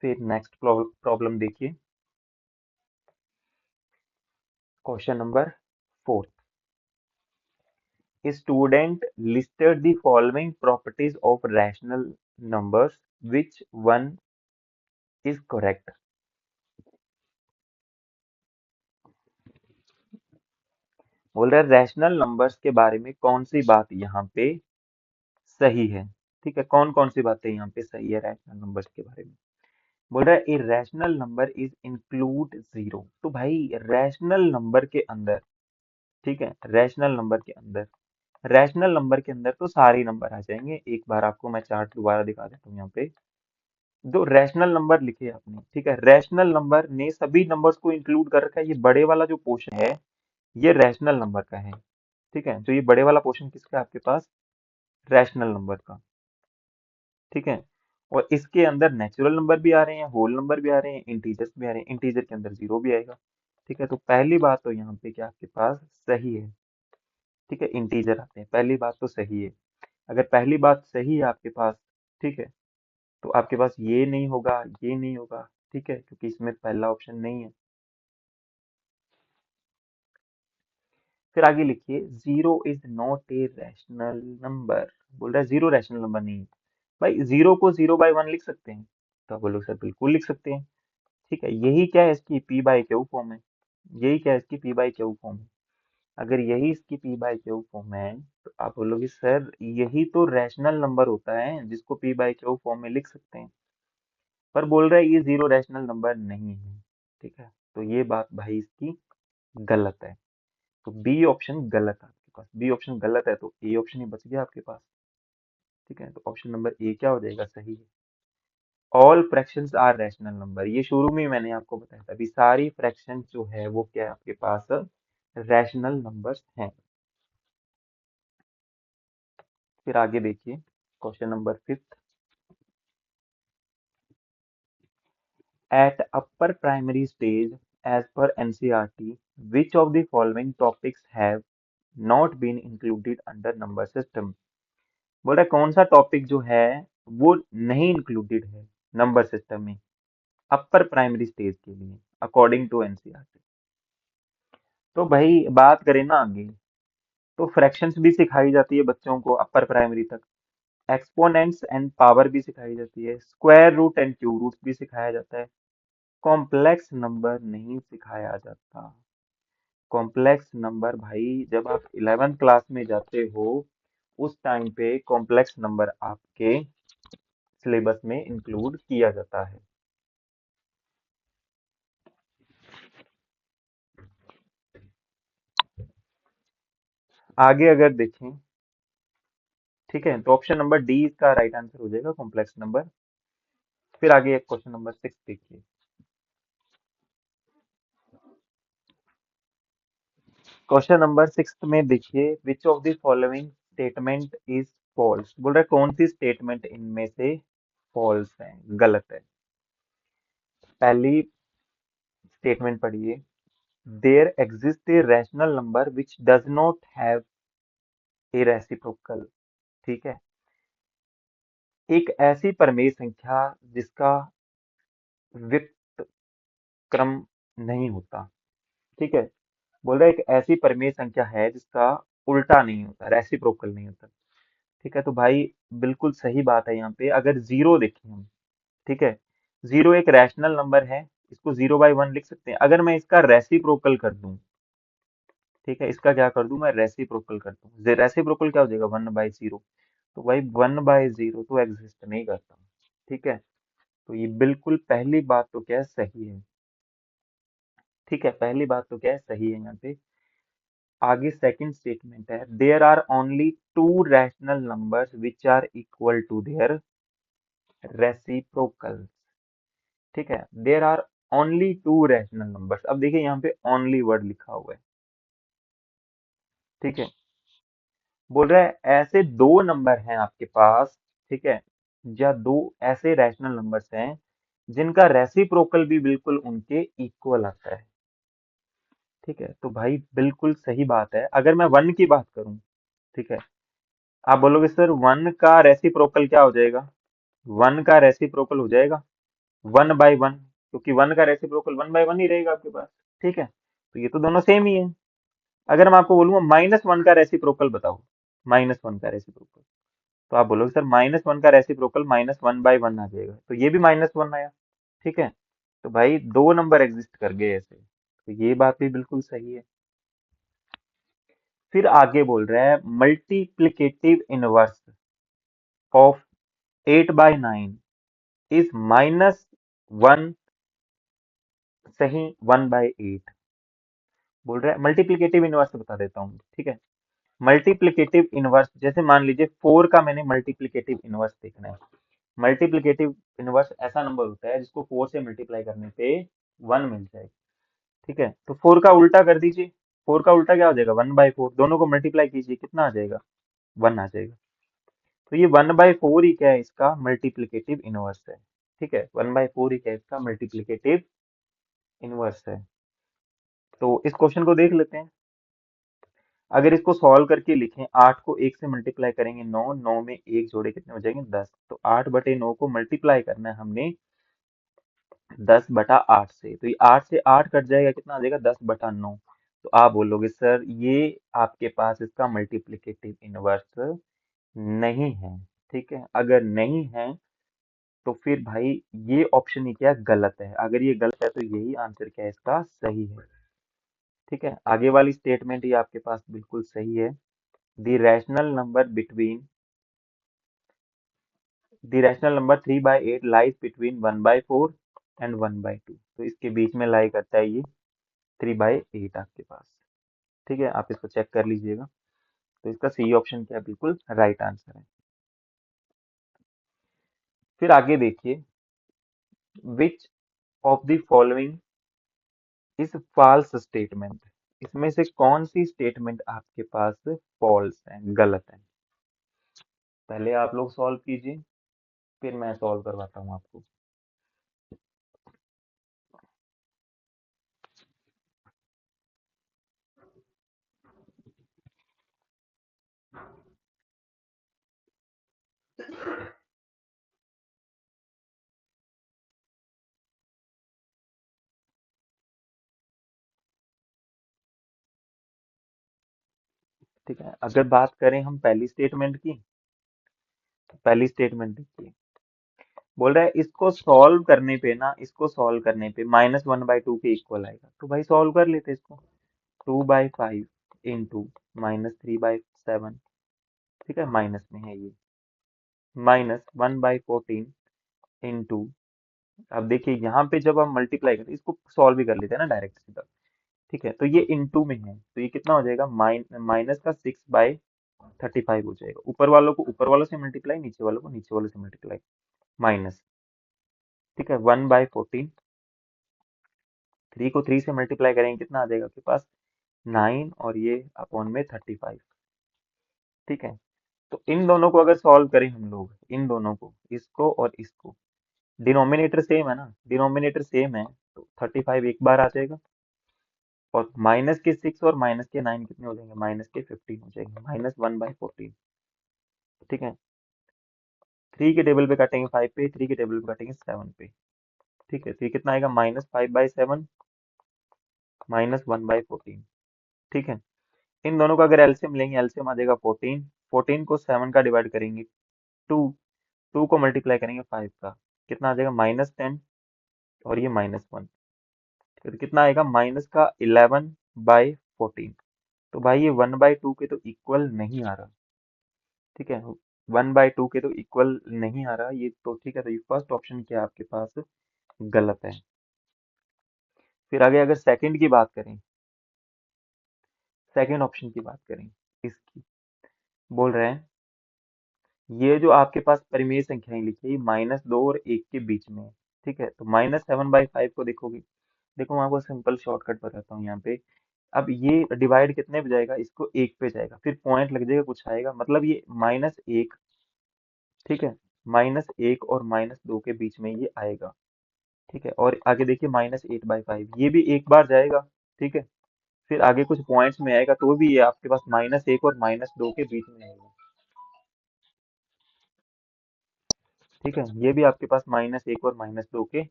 फिर नेक्स्ट प्रॉब्लम देखिए, question number 4। A student listed the following properties of rational numbers. Which one is correct? बोल रहा है रैशनल नंबर्स के बारे में कौन सी बात यहाँ पे सही है। ठीक है, कौन कौन सी बातें यहाँ पे सही है रैशनल नंबर्स के बारे में। बोल रहा है ए rational number is include zero. तो भाई रैशनल नंबर के अंदर, ठीक है, रैशनल नंबर के अंदर तो सारे नंबर आ जाएंगे। एक बार आपको मैं चार्ट दोबारा दिखा देता हूँ यहाँ पे। दो रैशनल नंबर लिखे आपने, ठीक है, रैशनल नंबर ने सभी नंबर्स को इंक्लूड कर रखा है। ये बड़े वाला जो पोर्शन है ये रैशनल नंबर का है। ठीक है, तो ये बड़े वाला पोर्शन किसका है आपके पास, रैशनल नंबर का। ठीक है, और इसके अंदर नेचुरल नंबर भी आ रहे हैं, होल नंबर भी आ रहे हैं, इंटीजर्स भी आ रहे हैं, इंटीजर के अंदर जीरो भी आएगा। ठीक है, तो पहली बात तो यहाँ पे क्या आपके पास सही है। ठीक है, इंटीजर आते हैं, पहली बात तो सही है। अगर पहली बात सही है आपके पास, ठीक है, तो आपके पास ये नहीं होगा, ये नहीं होगा। ठीक है, क्योंकि इसमें पहला ऑप्शन नहीं है। फिर आगे लिखिए, zero is not a rational number. बोल रहा है जीरो रैशनल नंबर नहीं है। भाई जीरो को 0/1 लिख सकते हैं, तो आप बोलोगे सर बिल्कुल लिख सकते हैं। ठीक है, यही क्या है इसकी पी बाई क्यू फॉर्म है। यही क्या है इसकी पी बाई क्यू फॉर्म है। अगर यही इसकी पी बाई क्यू फॉर्म है, तो आप बोलोगे सर यही तो रैशनल नंबर होता है जिसको पी बाई क्यू फॉर्म में लिख सकते हैं। पर बोल रहा है ये जीरो रैशनल नंबर नहीं है। ठीक है, तो ये बात भाई इसकी गलत है। तो बी ऑप्शन गलत है आपके पास, बी ऑप्शन गलत है, तो ए ऑप्शन ही बच गया आपके पास। ठीक है, तो ऑप्शन नंबर ए क्या हो जाएगा, सही है। All fractions are rational number, ये शुरू में ही मैंने आपको बताया था, अभी सारी फ्रैक्शन जो है वो क्या है आपके पास रैशनल नंबर्स हैं। फिर आगे देखिए, question number 5। At upper primary stage as per NCERT which of the following topics have not been included under number system। बोल रहा है कौन सा टॉपिक जो है वो नहीं इंक्लूडेड है नंबर सिस्टम में अपर प्राइमरी स्टेज के लिए अकॉर्डिंग टू एनसीईआरटी। तो भाई बात करें ना आगे, तो फ्रैक्शंस भी सिखाई जाती है बच्चों को अपर प्राइमरी तक, एक्सपोनेंट्स एंड पावर भी सिखाई जाती है, square root and cube root भी सिखाया जाता है। कॉम्प्लेक्स नंबर नहीं सिखाया जाता। कॉम्प्लेक्स नंबर भाई जब आप 11th क्लास में जाते हो उस टाइम पे कॉम्प्लेक्स नंबर आपके सिलेबस में इंक्लूड किया जाता है। आगे अगर देखें, ठीक है, तो ऑप्शन नंबर डी इसका राइट आंसर हो जाएगा, कॉम्प्लेक्स नंबर। फिर आगे एक क्वेश्चन नंबर 6 देखिए। क्वेश्चन नंबर 6 में देखिए, which of the following statement is false. बोल रहा है कौन सी स्टेटमेंट इनमें से फॉल्स है, गलत है। पहली स्टेटमेंट पढ़िए, there exist a rational number which does not have a reciprocal. ठीक है, एक ऐसी परमेय संख्या जिसका व्युत्क्रम नहीं होता। ठीक है, बोल रहा है एक ऐसी परमेय संख्या है जिसका उल्टा नहीं होता, रेसिप्रोकल नहीं होता। ठीक है, तो भाई बिल्कुल सही बात है यहाँ पे। अगर जीरो देखें हम, ठीक है, जीरो एक रैशनल नंबर है, इसको 0/1 लिख सकते हैं। अगर मैं इसका रेसिप्रोकल कर दूं, ठीक है, इसका क्या कर दूं मैं, रेसिप्रोकल कर दूं, रेसिप्रोकल क्या हो जाएगा, 1/0। तो भाई 1/0 तो एग्जिस्ट नहीं करता। ठीक है, तो ये बिल्कुल पहली बात तो क्या है, सही है। ठीक है, पहली बात तो क्या है, सही है यहाँ पे। आगे सेकंड स्टेटमेंट है, there are only two rational numbers which are equal to their reciprocal. ठीक है, there are only two rational numbers. अब देखिए यहाँ पे ओनली वर्ड लिखा हुआ है, ठीक है। बोल रहा है ऐसे दो नंबर हैं आपके पास, ठीक है, या दो ऐसे रैशनल नंबर्स हैं जिनका रेसिप्रोकल भी बिल्कुल उनके इक्वल आता है, ठीक है। तो भाई बिल्कुल सही बात है। अगर मैं वन की बात करूं, ठीक है, आप बोलोगे सर वन का रेसिप्रोकल क्या हो जाएगा? वन का रेसिप्रोकल हो जाएगा वन बाय वन, क्योंकि वन का रेसिप्रोकल वन बाय वन ही रहेगा आपके पास, ठीक है। तो ये तो दोनों सेम ही है। अगर मैं आपको बोलूंगा माइनस वन का रेसिप्रोकल बताओ, माइनस वन का रेसिप्रोकल, तो आप बोलोगे सर माइनस वन का reciprocal minus one by one आ जाएगा, तो ये भी माइनस वन आया, ठीक है। तो भाई दो नंबर एग्जिस्ट कर गए ऐसे, तो ये बात भी बिल्कुल सही है। फिर आगे बोल रहा है multiplicative inverse of 8/9 is minus one, सही 1/8। बोल रहा है मल्टीप्लिकेटिव इनवर्स बता देता हूँ, ठीक है। मल्टीप्लिकेटिव इनवर्स, जैसे मान लीजिए 4 का मैंने मल्टीप्लिकेटिव इनवर्स देखना है। मल्टीप्लिकेटिव इनवर्स ऐसा नंबर होता है जिसको 4 से मल्टीप्लाई करने पे 1 मिल जाए, ठीक है। तो 4 का उल्टा कर दीजिए, 4 का उल्टा क्या हो जाएगा? 1/4। दोनों को मल्टीप्लाई कीजिए, कितना आ जाएगा? 1 आ जाएगा। तो ये 1/4 ही क्या है? इसका मल्टीप्लिकेटिव इनवर्स है, ठीक है। 1/4 ही क्या है? इसका मल्टीप्लिकेटिव इनवर्स है। तो इस क्वेश्चन को देख लेते हैं। अगर इसको सॉल्व करके लिखें, 8 को 1 से मल्टीप्लाई करेंगे 9, 9 में 1 जोड़े कितने हो जाएंगे? 10। तो 8/9 को मल्टीप्लाई करना है हमने 10/8 से, तो ये 8 से 8 कट जाएगा, कितना आ जाएगा? 10/9। तो आप बोलोगे सर ये आपके पास इसका मल्टीप्लिकेटिव इनवर्स नहीं है, ठीक है। अगर नहीं है तो फिर भाई ये ऑप्शन ही क्या है? गलत है। अगर ये गलत है तो यही आंसर क्या है? इसका सही है, ठीक है। आगे वाली स्टेटमेंट ही आपके पास बिल्कुल सही है। The rational number between the rational number 3/8 lies between 1/4 and 1/2। तो इसके बीच में लाई करता है ये 3/8 आपके पास, ठीक है। आप इसको चेक कर लीजिएगा। तो इसका सी ऑप्शन क्या है? बिल्कुल राइट आंसर है। फिर आगे देखिए, which of the following is false statement. इसमें से कौन सी स्टेटमेंट आपके पास फॉल्स है, गलत है? पहले आप लोग सॉल्व कीजिए, फिर मैं सॉल्व करवाता हूँ आपको। ठीक है, अगर बात करें हम पहली स्टेटमेंट की, तो पहली स्टेटमेंट देखिए, बोल रहा है इसको सॉल्व करने पे ना, इसको सॉल्व करने पे -1/2 के इक्वल आएगा। तो भाई सॉल्व कर लेते हैं इसको। 2/5 इंटू -3/7, ठीक है, माइनस में है ये, -1/14 इंटू, अब देखिए यहाँ पे जब हम मल्टीप्लाई करते हैं, इसको सॉल्व भी कर लेते हैं ना डायरेक्ट सीधा, ठीक है। तो ये इंटू में है, तो ये कितना हो जाएगा? माइनस का 6/35 हो जाएगा। ऊपर वालों को ऊपर वालों से मल्टीप्लाई, नीचे वालों को नीचे वालों से मल्टीप्लाई, माइनस, ठीक है, 1/14। 3 को 3 से मल्टीप्लाई करेंगे, कितना आ जाएगा आपके पास? 9, और ये अपॉन में 35, ठीक है। तो इन दोनों को अगर सॉल्व करें हम लोग, इन दोनों को, इसको और इसको, डिनोमिनेटर सेम है ना, डिनोमिनेटर सेम है, तो 35 एक बार आ जाएगा, और माइनस के 6 और माइनस के 9 कितने हो जाएंगे? -15 हो जाएंगे, -1/14, ठीक है। 3 के टेबल पे काटेंगे 5 पे, 3 के टेबल पे काटेंगे 7 पे, ठीक है। तो ये कितना आएगा? -5/7 -1/14, ठीक है। इन दोनों का अगर एलसीएम लेंगे, एलसीएम आ जाएगा 14। 14 को 7 का डिवाइड करेंगे 2, 2 को मल्टीप्लाई करेंगे 5 का, कितना आ जाएगा? -10, और ये -1, तो कितना आएगा? माइनस का 11/14। तो भाई ये 1/2 के तो इक्वल नहीं आ रहा, ठीक है। 1/2 के तो इक्वल नहीं आ रहा ये तो, ठीक है। तो ये फर्स्ट ऑप्शन क्या है आपके पास? गलत है। फिर आगे अगर सेकंड की बात करें, सेकंड ऑप्शन की बात करें इसकी, बोल रहे हैं ये जो आपके पास परिमेय संख्याएं लिखी है, -2 और 1 के बीच में है। ठीक है, तो -7/5 को देखोगे, देखो मैं आपको सिंपल शॉर्टकट बताता हूँ यहाँ पे। अब ये डिवाइड कितने पे जाएगा, इसको एक पे जाएगा, फिर पॉइंट लग जाएगा, कुछ आएगा, मतलब ये -1, ठीक है, -1 और -2 के बीच में ये आएगा। ठीक है, और आगे देखिए -8/5, ये भी एक बार जाएगा। ठीक है, फिर आगे कुछ पॉइंट्स में आएगा तो भी ये आपके पास -1 और -2 के बीच में आएगा। ठीक है, ये भी आपके पास -1 और -2 के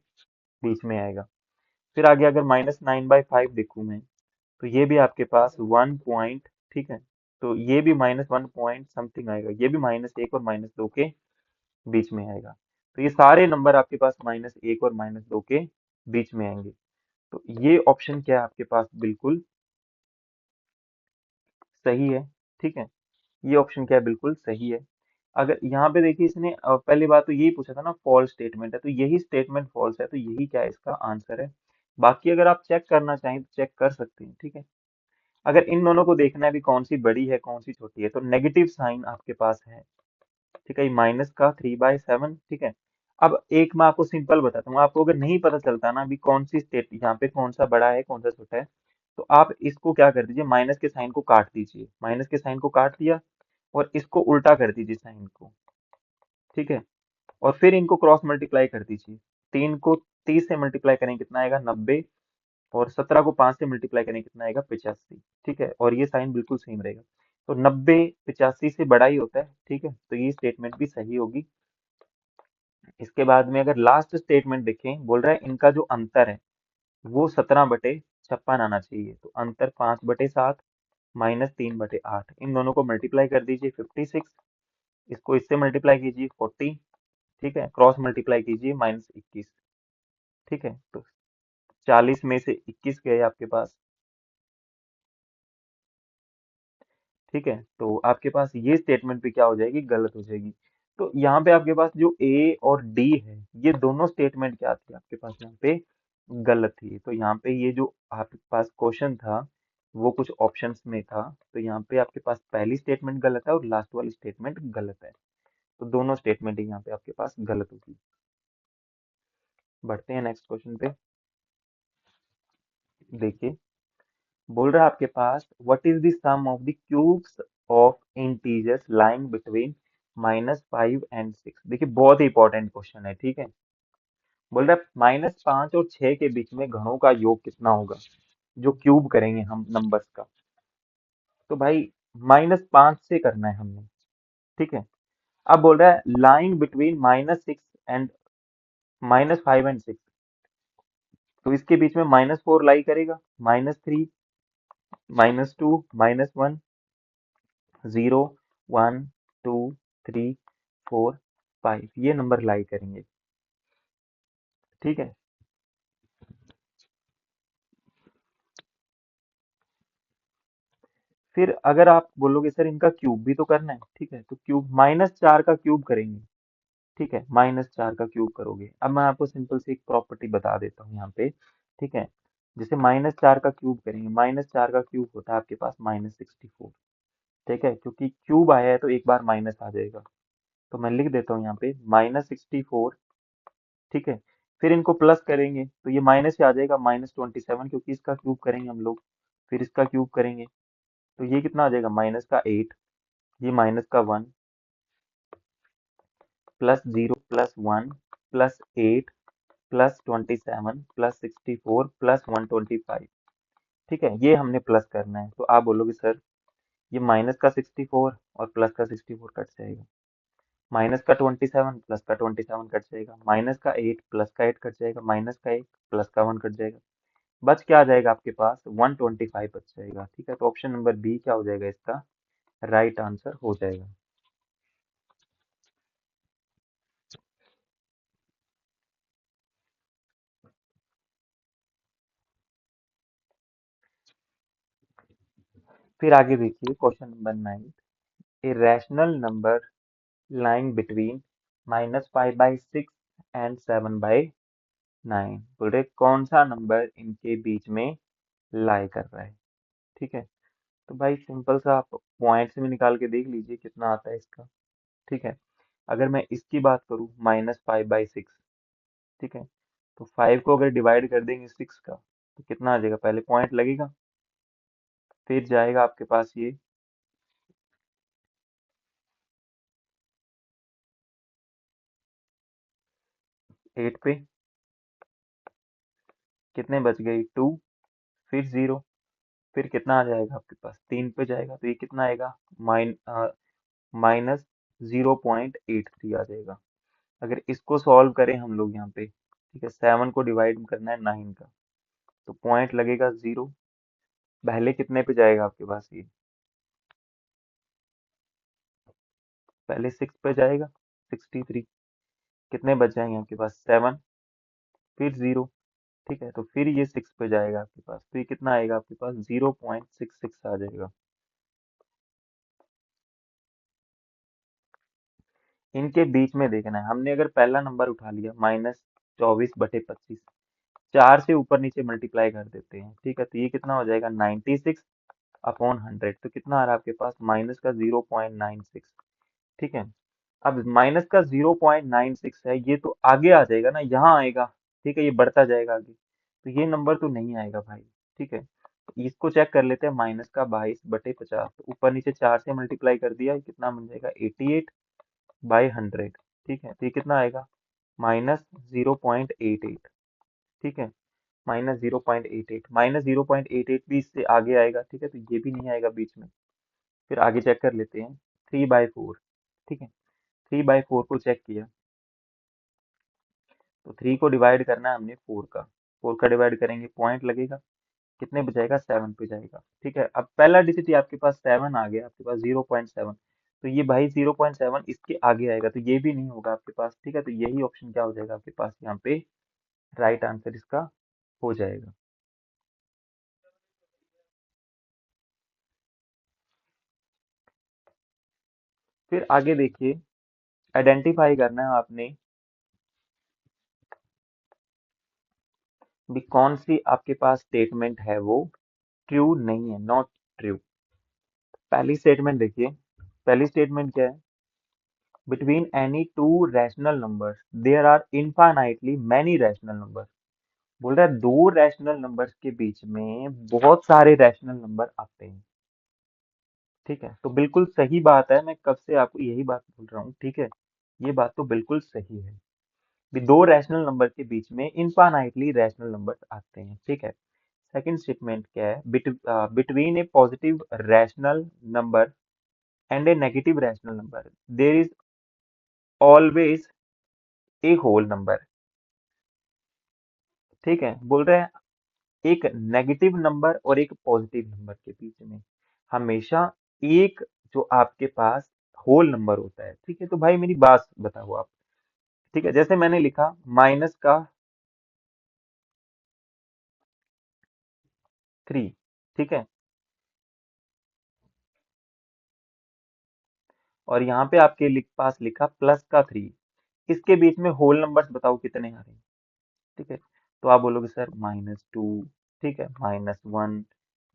बीच में आएगा। फिर आगे अगर -9/5 देखूं मैं, तो ये भी आपके पास 1 पॉइंट, ठीक है, तो ये भी -1 पॉइंट समथिंग आएगा, ये भी -1 और -2 के बीच में आएगा। तो ये सारे नंबर आपके पास -1 और -2 के बीच में आएंगे। तो ये ऑप्शन क्या है आपके पास, बिल्कुल सही है। ठीक है, ये ऑप्शन क्या है, बिल्कुल सही है। अगर यहाँ पे देखिए इसने पहली बात तो यही पूछा था ना, फॉल्स स्टेटमेंट है, तो यही स्टेटमेंट फॉल्स है, तो यही क्या है, इसका आंसर है। बाकी अगर आप चेक करना चाहें तो चेक कर सकते हैं। ठीक है, अगर इन दोनों को देखना है भी कौन सी बड़ी है कौन सी छोटी है, तो नेगेटिव साइन आपके पास है। ठीक है, माइनस का 3/7। ठीक है, अब एक मैं आपको सिंपल बताता हूँ, आपको अगर नहीं पता चलता ना भी कौन सी स्टेट यहाँ पे कौन सा बड़ा है कौन सा छोटा है, तो आप इसको क्या कर दीजिए, माइनस के साइन को काट दीजिए, माइनस के साइन को काट दिया और इसको उल्टा कर दीजिए साइन को। ठीक है, और फिर इनको क्रॉस मल्टीप्लाई कर दीजिए। 3 को 30 से मल्टीप्लाई करें कितना आएगा, 90, और 17 को 5 से मल्टीप्लाई करें कितना आएगा, 85। ठीक है, और ये साइन बिल्कुल सेम रहेगा, तो 90 85 से बड़ा ही होता है। ठीक है, तो ये स्टेटमेंट भी सही होगी। इसके बाद में अगर लास्ट स्टेटमेंट देखें, बोल रहा है इनका जो अंतर है वो 17/56 आना चाहिए, तो अंतर 5/7 -3/8, इन दोनों को मल्टीप्लाई कर दीजिए 56, इसको इससे मल्टीप्लाई कीजिए 40। ठीक है, क्रॉस मल्टीप्लाई कीजिए -21। ठीक है, तो 40 में से 21 गए आपके पास। ठीक है, तो आपके पास ये स्टेटमेंट भी क्या हो जाएगी, गलत हो जाएगी। तो यहाँ पे आपके पास जो ए और डी है, ये दोनों स्टेटमेंट क्या थी आपके पास, यहाँ पे गलत थी। तो यहाँ पे ये जो आपके पास क्वेश्चन था वो कुछ ऑप्शंस में था, तो यहाँ पे आपके पास पहली स्टेटमेंट गलत है और लास्ट वाली स्टेटमेंट गलत है, तो दोनों स्टेटमेंट यहाँ पे आपके पास गलत होगी। बढ़ते हैं नेक्स्ट क्वेश्चन पे। देखिए, बोल रहा है आपके पास what is the sum of the cubes of integers lying between -5 and 6। देखिए बहुत ही इंपॉर्टेंट क्वेश्चन है। ठीक है, बोल रहा है -5 और 6 के बीच में घनों का योग कितना होगा, जो क्यूब करेंगे हम नंबर्स का। तो भाई -5 से करना है हमने। ठीक है, अब बोल रहा है लाइंग बिटवीन -5 and 6, तो इसके बीच में -4 लाई करेगा, -3, -2, -1, 0, 1, 2, 3, 4, 5, ये नंबर लाई करेंगे। ठीक है, फिर अगर आप बोलोगे सर इनका क्यूब भी तो करना है, ठीक है, तो क्यूब -4 का क्यूब करेंगे। ठीक है, -4 का क्यूब करोगे। अब मैं आपको सिंपल सी एक प्रॉपर्टी बता देता हूँ यहाँ पे। ठीक है, जैसे -4 का क्यूब करेंगे, -4 का क्यूब होता है आपके पास -64। ठीक है, क्योंकि क्यूब आया है तो एक बार माइनस आ जाएगा, तो मैं लिख देता हूँ यहाँ पे -64। ठीक है, फिर इनको प्लस करेंगे तो ये माइनस से आ जाएगा -27, क्योंकि इसका क्यूब करेंगे हम लोग, फिर इसका क्यूब करेंगे तो ये कितना आ जाएगा, -8, ये -1, +0 +1 +8 +27 +64 +125। ठीक है, ये हमने प्लस करना है, तो आप बोलोगे सर ये माइनस का 64 और प्लस का 64 कट जाएगा, माइनस का 27 प्लस का 27 कट जाएगा, माइनस का 8 प्लस का 8 कट जाएगा, माइनस का 1 प्लस का 1 कट जाएगा, बच क्या आ जाएगा आपके पास, 125 बच जाएगा। ठीक है, तो ऑप्शन नंबर बी क्या हो जाएगा, इसका राइट आंसर हो जाएगा। फिर आगे देखिए question number 9, A rational number lying between -5/6 and 7/9। बोल रहे कौन सा नंबर इनके बीच में लाई कर रहा है। ठीक है, तो भाई सिंपल सा आप पॉइंट्स में निकाल के देख लीजिए कितना आता है इसका। ठीक है, अगर मैं इसकी बात करूँ -5/6, ठीक है, तो 5 को अगर डिवाइड कर देंगे 6 का तो कितना आ जाएगा, पहले पॉइंट लगेगा, फिर जाएगा आपके पास ये 8 पे, कितने बच गए 2, फिर 0, फिर कितना आ जाएगा आपके पास 3 पे जाएगा तो ये कितना आएगा, माइनस 0.83 आ जाएगा। अगर इसको सॉल्व करें हम लोग यहाँ पे, ठीक है, 7 को डिवाइड करना है 9 का, तो पॉइंट लगेगा 0, पहले कितने पे जाएगा आपके पास ये, पहले 6 पे जाएगा 63, कितने बच जाएंगे आपके पास 7, फिर 0, ठीक है, तो फिर ये 6 पे जाएगा आपके पास, तो ये कितना आएगा आपके पास 0.66 आ जाएगा। इनके बीच में देखना है, हमने अगर पहला नंबर उठा लिया -24/25, 4 से ऊपर नीचे मल्टीप्लाई कर देते हैं, ठीक है, तो ये कितना हो जाएगा 96/100, तो कितना आ रहा है आपके पास माइनस का 0.96, ठीक है। अब माइनस का 0.96 है, ये तो आगे आ जाएगा ना, यहाँ आएगा, ठीक है, ये बढ़ता जाएगा आगे, तो ये नंबर तो नहीं आएगा भाई, ठीक है। तो इसको चेक कर लेते हैं, -22/50, तो ऊपर नीचे 4 से मल्टीप्लाई कर दिया, ये कितना बन जाएगा 88/100, ठीक है, तो ये कितना आएगा -0.88, ठीक है, -0.88, -0.88 भी इससे आगे आएगा, ठीक है, तो ये भी नहीं आएगा बीच में। फिर आगे चेक कर लेते हैं 3/4, ठीक है, 3/4 को चेक किया, तो 3 को डिवाइड करना है हमने 4 का, 4 का डिवाइड करेंगे पॉइंट लगेगा, कितने पे जाएगा 7 पे जाएगा, ठीक है। अब पहला डिजिट ही आपके पास 7 आ गया, आपके पास 0.7, तो ये भाई 0.7 इसके आगे आएगा, तो ये भी नहीं होगा आपके पास, ठीक है, तो यही ऑप्शन क्या हो जाएगा आपके पास यहाँ पे, राइट आंसर इसका हो जाएगा। फिर आगे देखिए, आइडेंटिफाई करना है आपने भी कौन सी आपके पास स्टेटमेंट है वो ट्रू नहीं है, नॉट ट्रू। पहली स्टेटमेंट देखिए, पहली स्टेटमेंट क्या है, between any two rational numbers there are infinitely many rational numbers. बोल रहा है दो रैशनल नंबर्स के बीच में बहुत सारे रैशनल नंबर आते हैं, ठीक है, तो बिल्कुल सही बात है, मैं कब से आपको यही बात बोल रहा हूँ, ठीक है, ये बात तो बिल्कुल सही है, भी दो रैशनल नंबर के बीच में इनफाइनाइटली रैशनल नंबर्स आते हैं, ठीक है। सेकंड स्टेटमेंट क्या है, between a positive rational number and a negative rational number there is always a whole number, ठीक है, बोल रहे हैं एक नेगेटिव नंबर और एक पॉजिटिव नंबर के बीच में हमेशा एक जो आपके पास होल नंबर होता है, ठीक है, तो भाई मेरी बात बताओ आप, ठीक है, जैसे मैंने लिखा माइनस का 3, ठीक है, और यहाँ पे आपके पास लिखा प्लस का 3, इसके बीच में होल नंबर्स बताओ कितने आ रहे हैं, ठीक है, तो आप बोलोगे सर -2, ठीक है, -1,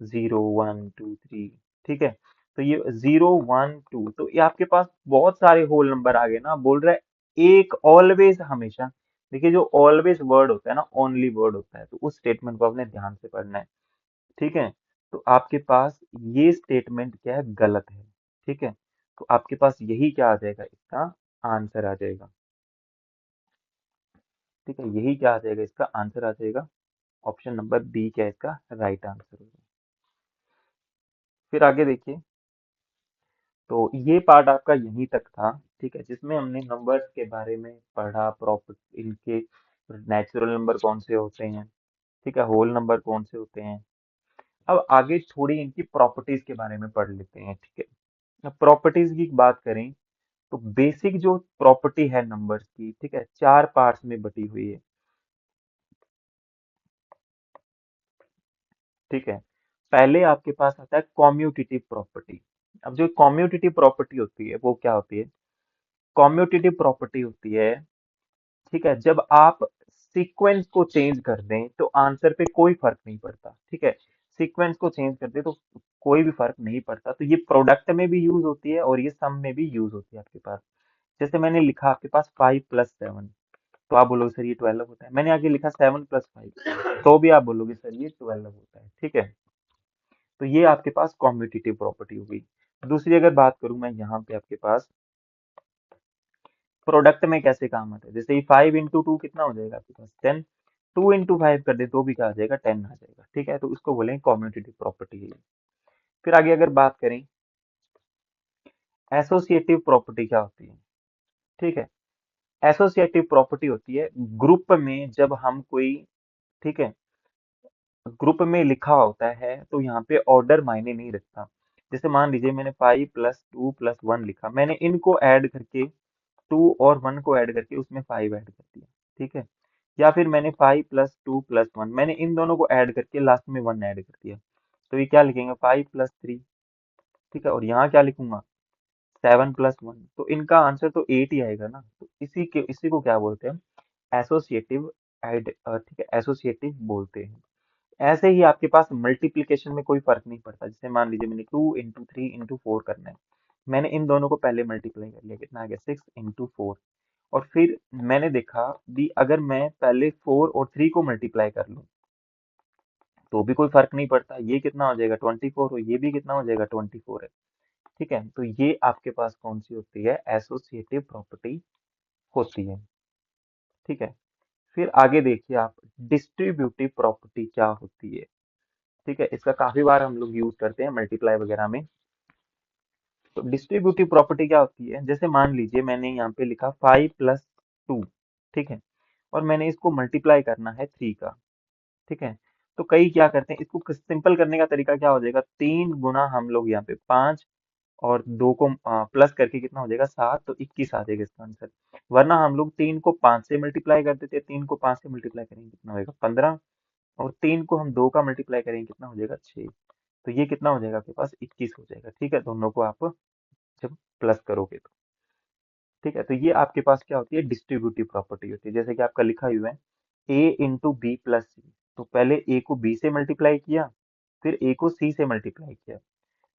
0, 1, 2, 3, ठीक है, तो ये 0, 1, 2, तो ये आपके पास बहुत सारे होल नंबर आ गए ना, बोल रहा है एक ऑलवेज हमेशा, देखिए जो ऑलवेज वर्ड होता है ना, ओनली वर्ड होता है, तो उस स्टेटमेंट को आपने ध्यान से पढ़ना है, ठीक है, तो आपके पास ये स्टेटमेंट क्या है, गलत है, ठीक है, तो आपके पास यही क्या आ जाएगा, इसका आंसर आ जाएगा, ठीक है, यही क्या आ जाएगा, इसका आंसर आ जाएगा, ऑप्शन नंबर बी क्या है इसका राइट आंसर होगा। फिर आगे देखिए, तो ये पार्ट आपका यहीं तक था, ठीक है, जिसमें हमने नंबर्स के बारे में पढ़ा, प्रॉपर इनके नेचुरल नंबर कौन से होते हैं, ठीक है, होल नंबर कौन से होते हैं। अब आगे थोड़ी इनकी प्रॉपर्टीज के बारे में पढ़ लेते हैं, ठीक है। अब प्रॉपर्टीज की बात करें तो बेसिक जो प्रॉपर्टी है नंबर्स की, ठीक है, चार पार्ट्स में बटी हुई है, ठीक है। पहले आपके पास आता है कॉम्यूटेटिव प्रॉपर्टी। अब जो कॉम्यूटेटिव प्रॉपर्टी होती है वो क्या होती है, कॉम्यूटेटिव प्रॉपर्टी होती है, ठीक है, जब आप सीक्वेंस को चेंज कर दें तो आंसर पे कोई फर्क नहीं पड़ता, ठीक है, सीक्वेंस को चेंज कर दे तो कोई भी फर्क नहीं पड़ता, तो ये प्रोडक्ट में भी यूज होती है और ये सम में भी यूज होती है आपके पास। जैसे मैंने लिखा आपके पास 5 + 7, तो आप बोलोगे सर ये 12 होता है। मैंने आगे लिखा 7 + 5, तो भी आप बोलोगे सर ये 12 होता है। ठीक है, तो ये आपके पास कॉम्पिटिटिव प्रॉपर्टी हो गई। दूसरी अगर बात करूं मैं यहाँ पे आपके पास प्रोडक्ट में कैसे काम आता है, जैसे ये 5 × 2 कितना हो जाएगा आपके पास 10, 2 × 5 कर दे तो भी क्या आ जाएगा 10 आ जाएगा। ठीक है, तो इसको बोलेंगे कॉम्पिटिटिव प्रॉपर्टी है। फिर आगे अगर बात करें एसोसिएटिव प्रॉपर्टी क्या होती है। ठीक है, एसोसिएटिव प्रॉपर्टी होती है ग्रुप में जब हम कोई, ठीक है, ग्रुप में लिखा होता है तो यहाँ पे ऑर्डर मायने नहीं रखता। जैसे मान लीजिए मैंने 5 + 2 + 1 लिखा, मैंने इनको ऐड करके 2 और 1 को ऐड करके उसमें 5 ऐड कर दिया। ठीक है, या फिर मैंने 5 + 2 + 1 मैंने इन दोनों को ऐड करके लास्ट में 1 ऐड कर दिया, तो ये क्या लिखेंगे 5 + 3। ठीक है, और यहाँ क्या लिखूंगा 7 + 1, तो इनका आंसर तो 8 ही आएगा ना। तो इसी को क्या बोलते हैं एसोसिएटिव ऐड, ठीक है, एसोसिएटिव बोलते हैं। ऐसे ही आपके पास मल्टीप्लिकेशन में कोई फर्क नहीं पड़ता। जैसे मान लीजिए मैंने 2 × 3 × 4 करना है, मैंने इन दोनों को पहले मल्टीप्लाई कर लिया, कितना आ गया 6 × 4, और फिर मैंने देखा भी अगर मैं पहले 4 और 3 को मल्टीप्लाई कर लूं तो भी कोई फर्क नहीं पड़ता, ये कितना हो जाएगा 24 और ये भी कितना हो जाएगा 24 है। ठीक है, तो ये आपके पास कौन सी होती है एसोसिएटिव प्रॉपर्टी होती है। ठीक है, फिर आगे देखिए आप डिस्ट्रीब्यूटिव प्रॉपर्टी क्या होती है। ठीक है, इसका काफी बार हम लोग यूज करते हैं मल्टीप्लाई वगैरह में। तो डिस्ट्रीब्यूटिव प्रॉपर्टी क्या होती है, जैसे मान लीजिए मैंने यहाँ पे लिखा 5 + 2, ठीक है, और मैंने इसको मल्टीप्लाई करना है 3 का। ठीक है, तो कई क्या करते हैं इसको सिंपल करने का तरीका क्या हो जाएगा, 3 गुना हम लोग यहाँ पे 5 और 2 को प्लस करके कितना हो जाएगा 7, तो 21 आ जाएगा इसका आंसर। वरना हम लोग 3 को 5 से मल्टीप्लाई कर देते हैं, 3 को 5 से मल्टीप्लाई करेंगे कितना होगा 15, और 3 को हम 2 का मल्टीप्लाई करेंगे कितना हो जाएगा 6, तो ये कितना हो जाएगा आपके पास 21 हो जाएगा। ठीक है, दोनों को आप जब प्लस करोगे तो। ठीक है, तो ये आपके पास क्या होती है डिस्ट्रीब्यूटिव प्रॉपर्टी होती है। जैसे कि आपका लिखा हुआ है a × b + c, तो पहले a को b से मल्टीप्लाई किया, फिर a को c से मल्टीप्लाई किया,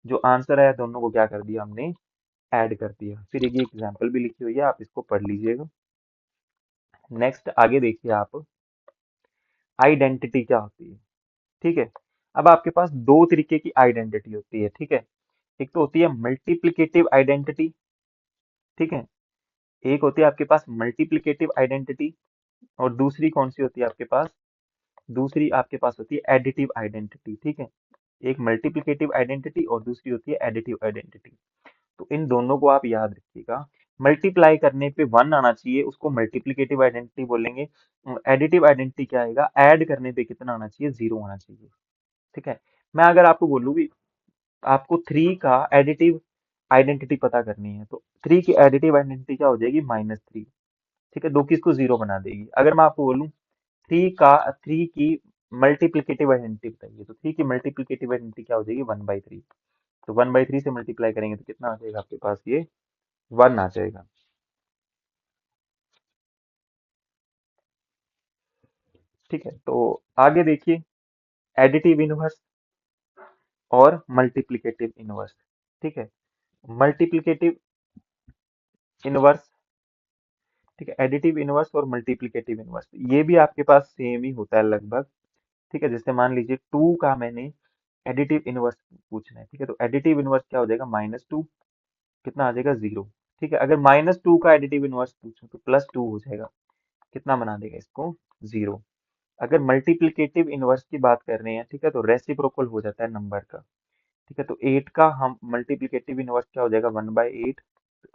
जो आंसर आया दोनों को क्या कर दिया हमने ऐड कर दिया। फिर एक एग्जाम्पल भी लिखी हुई है, आप इसको पढ़ लीजिएगा। नेक्स्ट आगे देखिए आप आइडेंटिटी क्या होती है। ठीक है, अब आपके पास दो तरीके की आइडेंटिटी होती है। ठीक है, एक तो होती है मल्टीप्लिकेटिव आइडेंटिटी। ठीक है, एक होती है आपके पास मल्टीप्लिकेटिव आइडेंटिटी, और दूसरी कौन सी होती है आपके पास, दूसरी आपके पास होती है एडिटिव आइडेंटिटी। ठीक है, एक मल्टीप्लिकेटिव आइडेंटिटी और दूसरी होती है एडिटिव आइडेंटिटी। तो इन दोनों को आप याद रखिएगा। मल्टीप्लाई करने पे 1 आना चाहिए, उसको मल्टीप्लिकेटिव आइडेंटिटी बोलेंगे। एडिटिव आइडेंटिटी क्या आएगा, ऐड करने पे कितना आना चाहिए 0 आना चाहिए। ठीक है, मैं अगर आपको बोलूँ भी आपको 3 का एडिटिव आइडेंटिटी पता करनी है, तो 3 की एडिटिव आइडेंटिटी क्या हो जाएगी -3। ठीक है, दो की इसको 0 बना देगी। अगर मैं आपको बोलूँ 3 की मल्टीप्लिकेटिव आइडेंटिटी बताइए, तो 3 की मल्टीप्लिकेटिव आइडेंटिटी क्या हो जाएगी 1/3। तो 1/3 से मल्टीप्लाई करेंगे तो कितना आ जाएगा आपके पास ये 1 आ जाएगा। ठीक है, तो आगे देखिए एडिटिव इनवर्स और मल्टीप्लिकेटिव इनवर्स। ठीक है, मल्टीप्लिकेटिव इनवर्स, ठीक है, एडिटिव इनवर्स और मल्टीप्लिकेटिव इनवर्स ये भी आपके पास सेम ही होता है लगभग। ठीक है, जैसे मान लीजिए 2 का मैंने एडिटिव इनवर्स पूछना है। ठीक है, तो एडिटिव इनवर्स क्या हो जाएगा -2, कितना आ जाएगा 0। ठीक है, अगर -2 का एडिटिव इनवर्स पूछूं तो +2 हो जाएगा, कितना बना देगा इसको 0। अगर मल्टीप्लिकेटिव इनवर्स की बात कर रहे हैं, ठीक है, तो रेसिप्रोकल हो जाता है नंबर का। ठीक है, तो 8 का हम मल्टीप्लिकेटिव इनवर्स क्या हो जाएगा 1/8,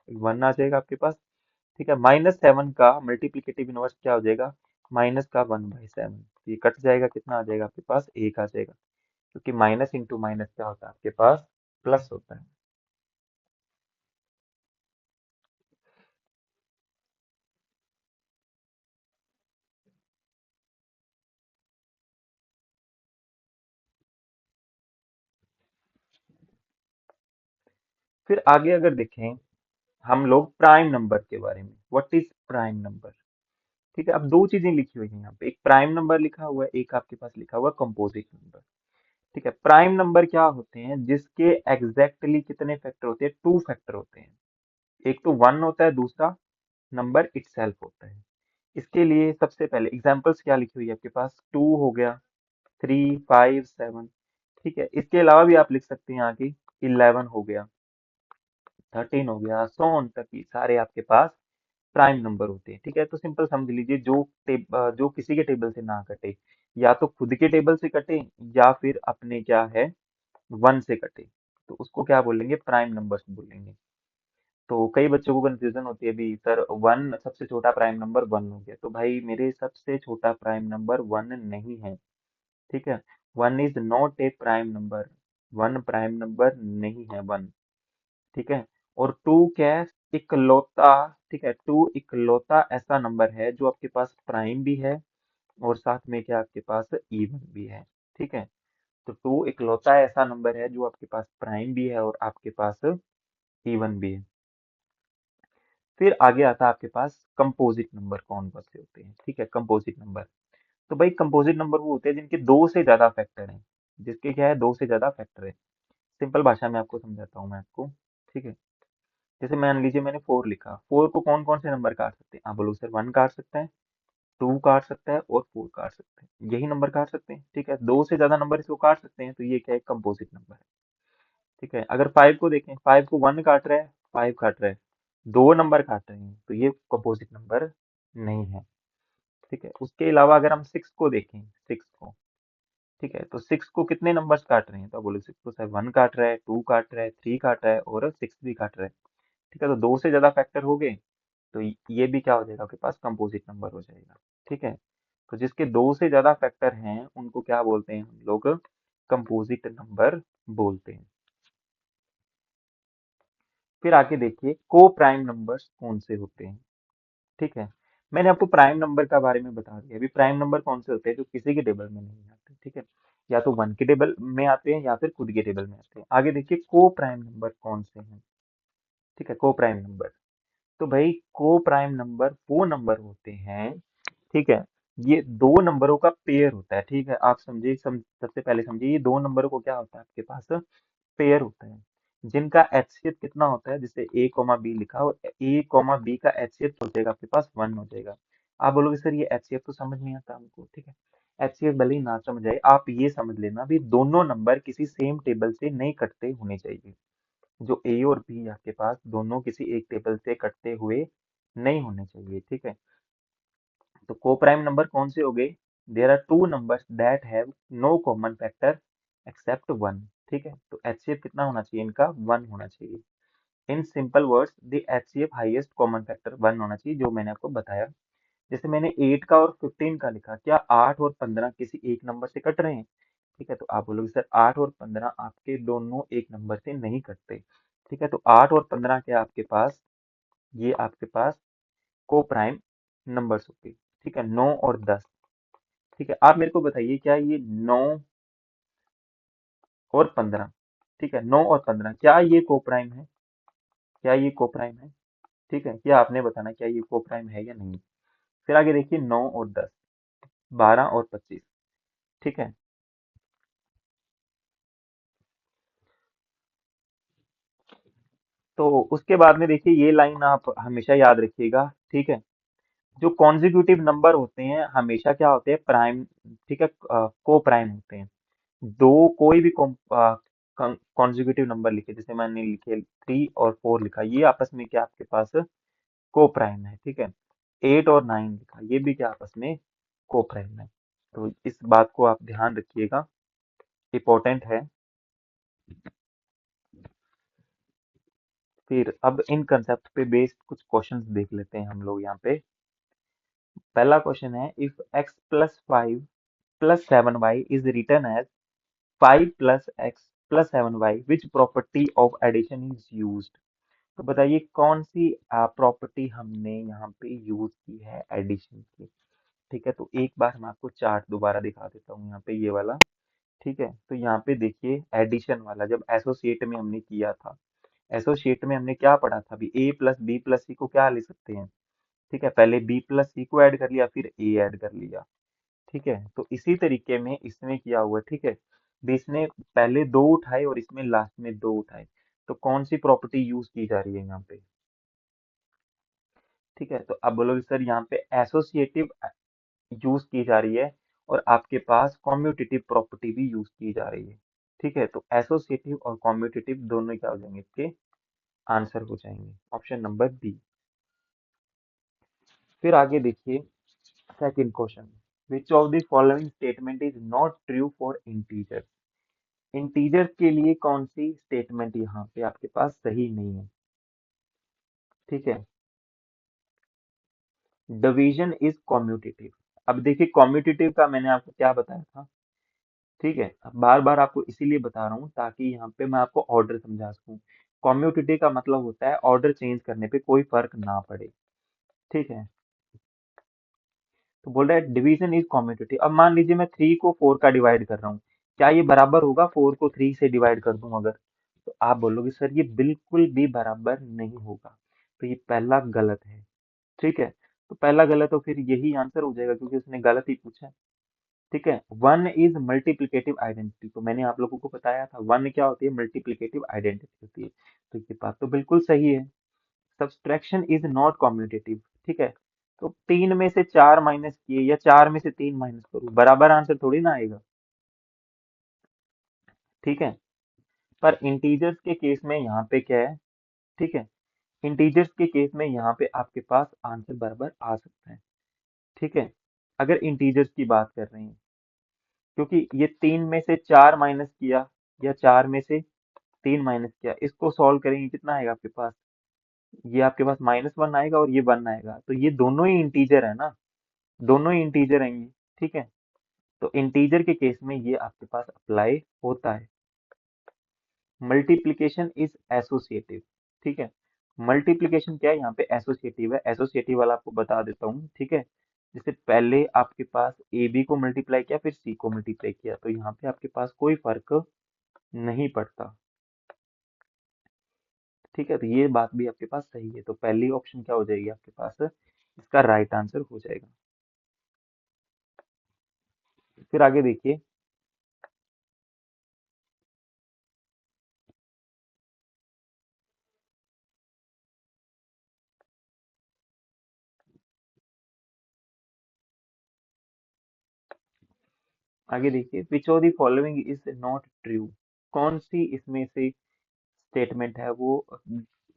1 आ जाएगा आपके पास। ठीक है, -7 का मल्टीप्लिकेटिव इनवर्स क्या हो जाएगा माइनस का 1/7, ये कट जाएगा, कितना आ जाएगा आपके पास 1 आ जाएगा, क्योंकि माइनस इंटू माइनस क्या होता है आपके पास प्लस होता है। फिर आगे अगर देखें हम लोग प्राइम नंबर के बारे में, व्हाट इज प्राइम नंबर। ठीक है, अब दो चीजें लिखी हुई है यहाँ पे, एक प्राइम नंबर लिखा हुआ है, एक आपके पास लिखा हुआ है कंपोजिट नंबर। ठीक है, प्राइम नंबर क्या होते हैं जिसके एग्जैक्टली कितने फैक्टर होते हैं, 2 फैक्टर होते हैं। एक तो 1 होता है, दूसरा नंबर इटसेल्फ होता है। इसके लिए सबसे पहले एग्जांपल्स क्या लिखी हुई है आपके पास, 2 हो गया, 3, 5, 7। ठीक है, इसके अलावा भी आप लिख सकते हैं यहाँ की 11 हो गया, 13 हो गया, सो ऑन तक ये सारे आपके पास प्राइम नंबर होते हैं। ठीक है, तो सिंपल समझ लीजिए जो किसी के टेबल से ना कटे, या तो खुद के टेबल से कटे या फिर अपने क्या है वन से कटे, तो उसको क्या बोलेंगे, प्राइम नंबर्स बोलेंगे। तो कई बच्चों को कंफ्यूजन होती है भी सर, वन सबसे छोटा प्राइम नंबर वन हो गया, तो भाई मेरे सबसे छोटा प्राइम नंबर वन नहीं है। ठीक है, one is not a prime number, one prime number नहीं है वन। ठीक है, और टू क्या है, इकलौता। ठीक है, टू इकलौता ऐसा नंबर है जो आपके पास प्राइम भी है और साथ में क्या आपके पास इवन भी है। ठीक है, तो टू इकलौता ऐसा नंबर है जो आपके पास प्राइम भी है और आपके पास इवन भी है। फिर आगे आता है आपके पास कंपोजिट नंबर कौन कौन से होते हैं। ठीक है, कंपोजिट नंबर, तो भाई कंपोजिट नंबर वो होते हैं जिनके दो से ज्यादा फैक्टर हैं, जिसके क्या है दो से ज्यादा फैक्टर है। सिंपल भाषा में आपको समझाता हूँ मैं आपको। ठीक है, जैसे मान लीजिए मैंने फोर लिखा, फोर को कौन कौन से नंबर काट सकते हैं, आप बोलो सर वन काट सकते हैं, टू काट सकता है और फोर काट सकते हैं, यही नंबर काट सकते हैं। ठीक है, दो से ज्यादा नंबर इसको काट सकते हैं, तो ये क्या है, कंपोजिट नंबर है। ठीक है, अगर फाइव को देखें, फाइव को वन काट रहा है, फाइव काट रहा है, दो नंबर काट रहे हैं, तो ये कंपोजिट नंबर नहीं है। ठीक है, उसके अलावा अगर हम सिक्स को देखें, सिक्स को, ठीक है, तो सिक्स को कितने नंबर्स काट रहे हैं, तो आप बोले सिक्स को सर वन काट रहा है, टू काट रहा है, थ्री काट रहा है और सिक्स भी काट रहा है। ठीक है, तो दो से ज्यादा फैक्टर हो गए, तो ये भी क्या हो जाएगा आपके पास, कंपोजिट नंबर हो जाएगा। ठीक है, तो जिसके दो से ज्यादा फैक्टर हैं उनको क्या बोलते हैं हम लोग, कंपोजिट नंबर बोलते हैं। फिर आगे देखिए को प्राइम नंबर्स कौन से होते हैं। ठीक है, मैंने आपको प्राइम नंबर का बारे में बता दिया। अभी प्राइम नंबर कौन से होते हैं, जो किसी के टेबल में नहीं आते। ठीक है, या तो वन के टेबल में आते हैं या फिर खुद के टेबल में आते हैं। आगे देखिए को प्राइम नंबर कौन से हैं। ठीक है, को प्राइम नंबर, तो भाई को प्राइम नंबर वो नंबर होते हैं, ठीक है, ये दो नंबरों का पेयर होता है। ठीक है, आप समझिए, सबसे पहले समझिए, ये दो नंबरों को क्या होता है आपके पास, पेयर होता है, जिनका एचसीएफ कितना होता है, जैसे ए कॉमा बी लिखा और ए कॉमा बी का एचसीएफ हो जाएगा आपके पास वन हो जाएगा। आप बोलोगे सर ये एचसीएफ तो समझ नहीं आता हमको। ठीक है, एचसीएफ भले ही ना समझ आए, आप ये समझ लेना भी दोनों नंबर किसी सेम टेबल से नहीं कटते होने चाहिए। जो ए और बी आपके पास दोनों किसी एक टेबल से कटते हुए नहीं होने चाहिए। ठीक है, तो को प्राइम नंबर कौन से हो गए, there are two numbers that have no common factor except one. ठीक है, तो एचसीएफ कितना होना चाहिए इनका, वन होना चाहिए। In simple words the HCF highest common factor one होना चाहिए, जो मैंने आपको बताया। जैसे मैंने 8 का और 15 का लिखा, क्या 8 और 15 किसी एक नंबर से कट रहे हैं। ठीक है, तो आप बोलोगे सर 8 और 15 आपके दोनों एक नंबर से नहीं कटते। ठीक है, तो 8 और 15 क्या आपके पास, ये आपके पास को प्राइम नंबर्स होते हैं। ठीक है, 9 और 10। ठीक है, आप मेरे को बताइए क्या ये 9 और 15, ठीक है, 9 और 15 क्या ये को प्राइम है, क्या ये को प्राइम है। ठीक है, क्या आपने बताना क्या ये को प्राइम है या नहीं। फिर आगे देखिए 9 और 10, 12 और 25। ठीक है, तो उसके बाद में देखिए ये लाइन आप हमेशा याद रखिएगा। ठीक है, जो कॉन्जिक्यूटिव नंबर होते हैं हमेशा क्या होते हैं, प्राइम। ठीक है, को प्राइम होते हैं। दो कोई भी कॉन्जिक्यूटिव नंबर लिखे, जैसे मैंने लिखे थ्री और फोर लिखा, ये आपस में क्या आपके पास को प्राइम है। ठीक है, एट और नाइन लिखा, ये भी क्या आपस में को प्राइम है। तो इस बात को आप ध्यान रखिएगा, इम्पोर्टेंट है। फिर अब इन कंसेप्ट पे बेस्ड कुछ क्वेश्चंस देख लेते हैं हम लोग यहाँ पे। पहला क्वेश्चन है, if x plus five plus seven y is written as five plus x plus seven y, which property of addition is used. तो बताइए कौन सी प्रॉपर्टी हमने यहाँ पे यूज की है एडिशन की। ठीक है, तो एक बार मैं आपको चार्ट दोबारा दिखा देता हूँ यहाँ पे, ये वाला। ठीक है, तो यहाँ पे देखिए एडिशन वाला जब एसोसिएट में हमने किया था, एसोसिएट में हमने क्या पढ़ा था, अभी ए प्लस बी प्लस सी को क्या ले सकते हैं। ठीक है, पहले बी प्लस सी को ऐड कर लिया, फिर ए ऐड कर लिया। ठीक है, तो इसी तरीके में इसमें किया हुआ है। ठीक है, भी इसने पहले दो उठाए और इसमें लास्ट में दो उठाए, तो कौन सी प्रॉपर्टी यूज की जा रही है यहाँ पे। ठीक है, तो अब बोलोगे सर यहाँ पे एसोसिएटिव यूज की जा रही है और आपके पास कॉम्यूटेटिव प्रॉपर्टी भी यूज की जा रही है। ठीक है, तो एसोसिएटिव और कॉम्यूटेटिव दोनों क्या हो जाएंगे, इसके आंसर हो जाएंगे, ऑप्शन नंबर बी। फिर आगे देखिए second question, which of the following statement is not true for integer. Integer के लिए कौन सी स्टेटमेंट यहाँ पे आपके पास सही नहीं है। ठीक है, डिवीजन इज कॉम्यूटेटिव। अब देखिए कॉम्यूटेटिव का मैंने आपको क्या बताया था। ठीक है, बार बार आपको इसीलिए बता रहा हूँ ताकि यहाँ पे मैं आपको ऑर्डर समझा सकूं। कॉम्यूटेटिव का मतलब होता है ऑर्डर चेंज करने पे कोई फर्क ना पड़े। ठीक है, तो बोल रहा है डिवीजन इज कॉम्यूटेटिव। अब मान लीजिए मैं 3 को 4 का डिवाइड कर रहा हूँ, क्या ये बराबर होगा 4 को 3 से डिवाइड कर दूं अगर? तो आप बोलोगे सर ये बिल्कुल भी बराबर नहीं होगा, तो ये पहला गलत है। ठीक है, तो पहला गलत तो फिर यही आंसर हो जाएगा क्योंकि उसने गलत ही पूछा है। ठीक है, वन इज मल्टीप्लिकेटिव आइडेंटिटी, तो मैंने आप लोगों को बताया था वन क्या होती है, मल्टीप्लिकेटिव आइडेंटिटी होती है। तो ये बात तो बिल्कुल सही है। Subtraction is not commutative. ठीक है, तो 3 में से 4 माइनस किए या 4 में से 3 माइनस करूँ, बराबर आंसर थोड़ी ना आएगा। ठीक है, पर इंटीजर्स के केस में यहाँ पे क्या है। ठीक है, इंटीजर्स के केस में यहाँ पे आपके पास आंसर बराबर आ सकता है। ठीक है, अगर इंटीजर्स की बात कर रहे हैं, क्योंकि ये 3 में से 4 माइनस किया या 4 में से 3 माइनस किया, इसको सॉल्व करेंगे कितना आएगा आपके पास, ये आपके पास -1 आएगा और ये 1 आएगा, तो ये दोनों ही इंटीजर है ना, दोनों ही इंटीजर हैं ये। ठीक है, तो इंटीजर के केस में ये आपके पास अप्लाई होता है। Multiplication is associative. ठीक है, मल्टीप्लीकेशन क्या है, यहाँ पे एसोसिएटिव है। एसोसिएटिव वाला आपको बता देता हूँ। ठीक है, जैसे पहले आपके पास ए बी को मल्टीप्लाई किया फिर सी को मल्टीप्लाई किया, तो यहाँ पे आपके पास कोई फर्क नहीं पड़ता। ठीक है, तो ये बात भी आपके पास सही है, तो पहली ऑप्शन क्या हो जाएगी आपके पास, इसका राइट आंसर हो जाएगा। फिर आगे देखिए, आगे देखिए, which of the following is not true. कौन सी इसमें से स्टेटमेंट है वो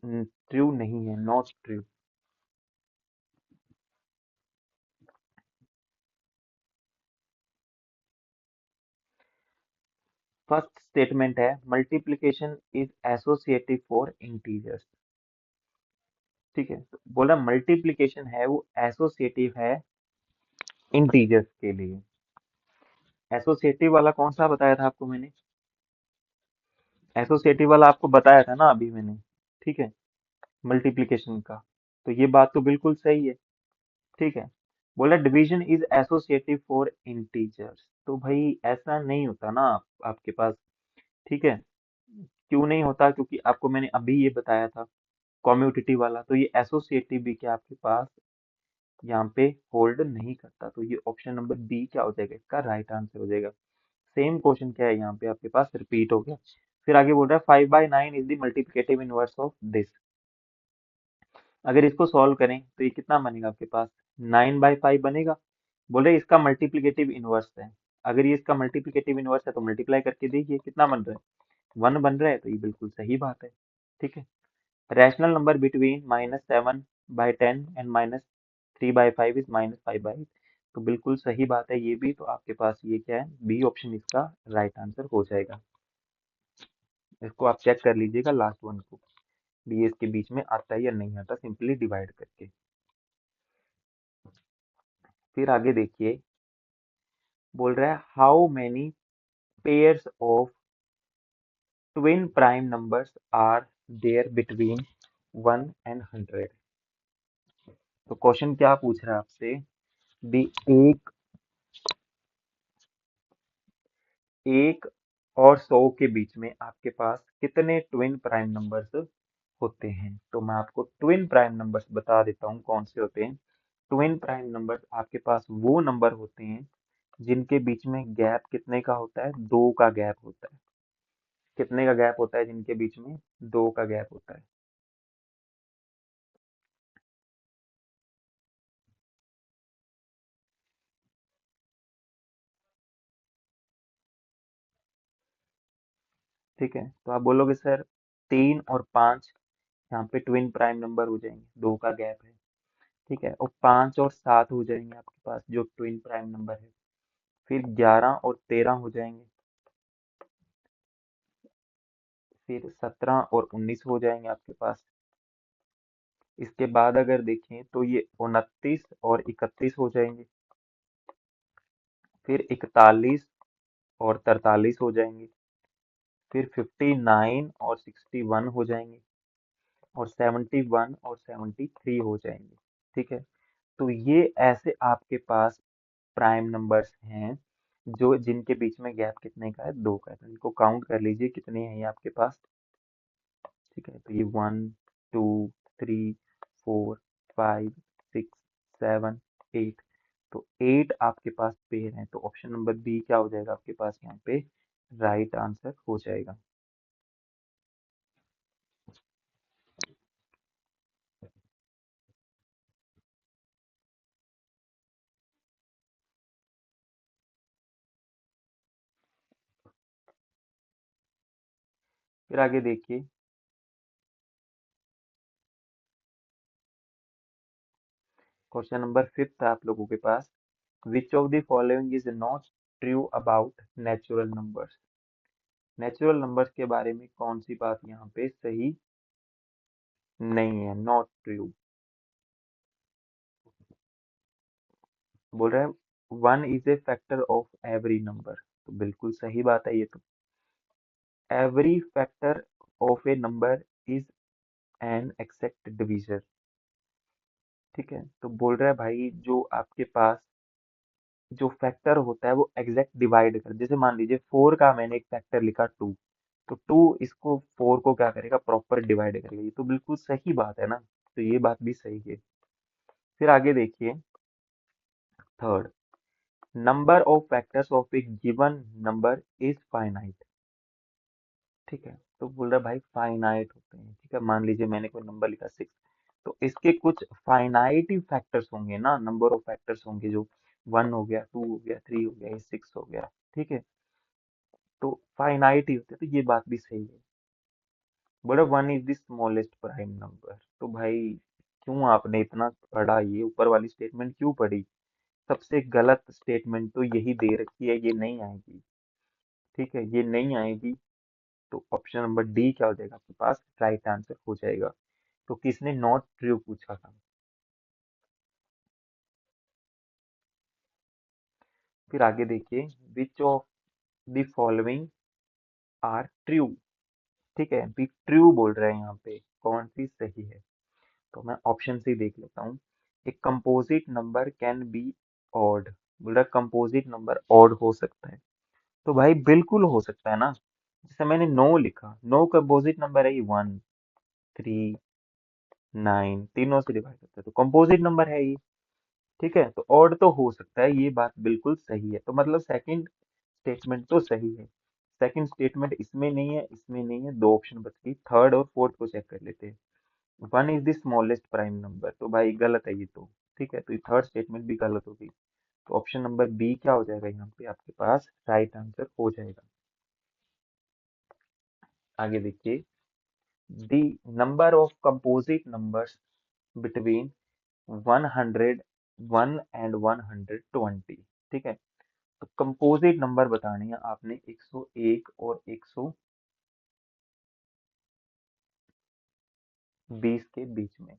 ट्रू नहीं है, नॉट ट्रू। फर्स्ट स्टेटमेंट है multiplication is associative for integers. ठीक है, तो बोला मल्टीप्लिकेशन है वो एसोसिएटिव है इंटीजर्स के लिए। एसोसिएटिव वाला कौन सा बताया था आपको मैंने, एसोसिएटिव वाला आपको बताया था ना अभी मैंने। ठीक है, मल्टीप्लिकेशन का, तो ये बात तो बिल्कुल सही है। ठीक है, बोला division is associative for integers, तो भाई ऐसा नहीं होता ना आपके पास। ठीक है, क्यों नहीं होता, क्योंकि आपको मैंने अभी ये बताया था कॉम्यूटेटिव वाला, तो ये एसोसिएटिव भी क्या आपके पास यहाँ पे होल्ड नहीं करता, तो ये ऑप्शन नंबर बी क्या हो जाएगा, इसका राइट आंसर हो जाएगा। सेम क्वेश्चन क्या है यहाँ पे आपके पास रिपीट हो गया। फिर आगे बोल रहा है 5/9 is the multiplicative inverse of this. अगर इसको सॉल्व करें तो ये कितना बनेगा आपके पास, 9/5 बनेगा। बोले इसका मल्टीप्लिकेटिव इनवर्स है, अगर ये इसका मल्टीप्लिकेटिव इनवर्स है तो मल्टीप्लाई करके देखिए कितना बन रहा है, 1 बन रहा है, तो ये बिल्कुल सही बात है। ठीक है, rational number between -7/10 and -3/5 is -5/8, तो बिल्कुल सही बात है ये भी, तो आपके पास ये क्या है, बी ऑप्शन इसका राइट आंसर हो जाएगा। इसको आप चेक कर लीजिएगा लास्ट वन को, ये इसके बीच में आता है या नहीं आता, सिंपली डिवाइड करके। फिर आगे देखिए, बोल रहा है how many pairs of twin prime numbers are there between 1 and 100। तो क्वेश्चन क्या पूछ रहा है आपसे, दी एक एक और 100 के बीच में आपके पास कितने ट्विन प्राइम नंबर्स होते हैं। तो मैं आपको ट्विन प्राइम नंबर्स बता देता हूँ कौन से होते हैं। ट्विन प्राइम नंबर्स आपके पास वो नंबर होते हैं जिनके बीच में गैप कितने का होता है, 2 का गैप होता है। कितने का गैप होता है, जिनके बीच में 2 का गैप होता है। ठीक है, तो आप बोलोगे सर 3 और 5 यहाँ पे ट्विन प्राइम नंबर हो जाएंगे, 2 का गैप है। ठीक है, और 5 और 7 हो जाएंगे आपके पास जो ट्विन प्राइम नंबर है। फिर 11 और 13 हो जाएंगे। फिर 17 और 19 हो जाएंगे आपके पास। इसके बाद अगर देखें तो ये 29 और 31 हो जाएंगे। फिर 41 और 43 हो जाएंगे। फिर 59 और 61 हो जाएंगे। और 71 और 73 हो जाएंगे। ठीक है, तो ये ऐसे आपके पास प्राइम नंबर्स हैं जो जिनके बीच में गैप कितने का है, 2 का है। तो इनको काउंट कर लीजिए कितने हैं ये आपके पास। ठीक है, तो ये 1 2 3 4 5 6 7 8। तो 8 आपके पास पेयर हैं, तो ऑप्शन नंबर बी क्या हो जाएगा आपके पास यहाँ पे, राइट आंसर हो जाएगा। फिर आगे देखिए, क्वेश्चन नंबर 5 आप लोगों के पास, which of the following is not true about natural numbers. Natural numbers के बारे में कौन सी बात यहाँ पे सही नहीं है, नॉट ट्रू। बोल रहा है 1 is a factor of every number, तो बिल्कुल सही बात है ये तो। Every factor of A number is an exact divisor. ठीक है, तो बोल रहा है भाई जो आपके पास जो फैक्टर होता है वो एग्जैक्ट डिवाइड कर, जैसे मान लीजिए 4 का मैंने एक फैक्टर लिखा 2, तो 2 इसको 4 को क्या करेगा, प्रॉपर डिवाइड करेगा। ये तो बिल्कुल सही बात है ना, तो ये बात भी सही है। फिर आगे देखिए, third, number of factors of A given number is finite. ठीक है, तो बोल रहा है भाई फाइनाइट होते हैं। ठीक है, मान लीजिए मैंने कोई नंबर लिखा 6, तो इसके कुछ फाइनाइट ही फैक्टर्स होंगे ना, नंबर ऑफ फैक्टर्स होंगे जो 1 हो गया, 2 हो गया, 3 हो गया, ये 6 हो गया। ठीक है, तो फाइनाइट ही होते हैं, तो ये बात भी सही है। बोला 1 is the smallest prime number, तो भाई क्यों आपने इतना पढ़ा, ये ऊपर वाली स्टेटमेंट क्यों पढ़ी। सबसे गलत स्टेटमेंट तो यही दे रखी है, ये नहीं आएगी। ठीक है, ये नहीं आएगी, तो ऑप्शन नंबर डी क्या हो जाएगा आपके पास, राइट आंसर हो जाएगा। तो किसने नॉट ट्रू पूछा था। फिर आगे देखिए, which of the following are true. ठीक है, भी ट्रू बोल रहे हैं यहाँ पे, कौन सी सही है। तो मैं ऑप्शन से ही देख लेता हूँ। एक composite number can be odd, बोल रहा कंपोजिट नंबर ऑड हो सकता है, तो भाई बिल्कुल हो सकता है ना। जैसे मैंने 9 लिखा, 9 कंपोजिट नंबर है, ये 1 3 9 तीनों से डिवाइड होता है, तो कंपोजिट नंबर है ये। ठीक है, तो ऑड तो हो सकता है, ये बात बिल्कुल सही है। तो मतलब सेकंड स्टेटमेंट तो सही है। सेकंड स्टेटमेंट इसमें नहीं है, इसमें नहीं है, 2 ऑप्शन बच गई। थर्ड और फोर्थ को चेक कर लेते हैं। 1 is the smallest prime number, तो भाई गलत है ये तो। ठीक है, तो ये थर्ड स्टेटमेंट भी गलत होगी। तो ऑप्शन नंबर बी क्या हो जाएगा यहाँ पे आपके पास, राइट आंसर हो जाएगा। आगे देखिए, the number of composite numbers between 101 and 120। ठीक है, तो कंपोजिट नंबर बताने हैं आपने 101 और 120 के बीच में।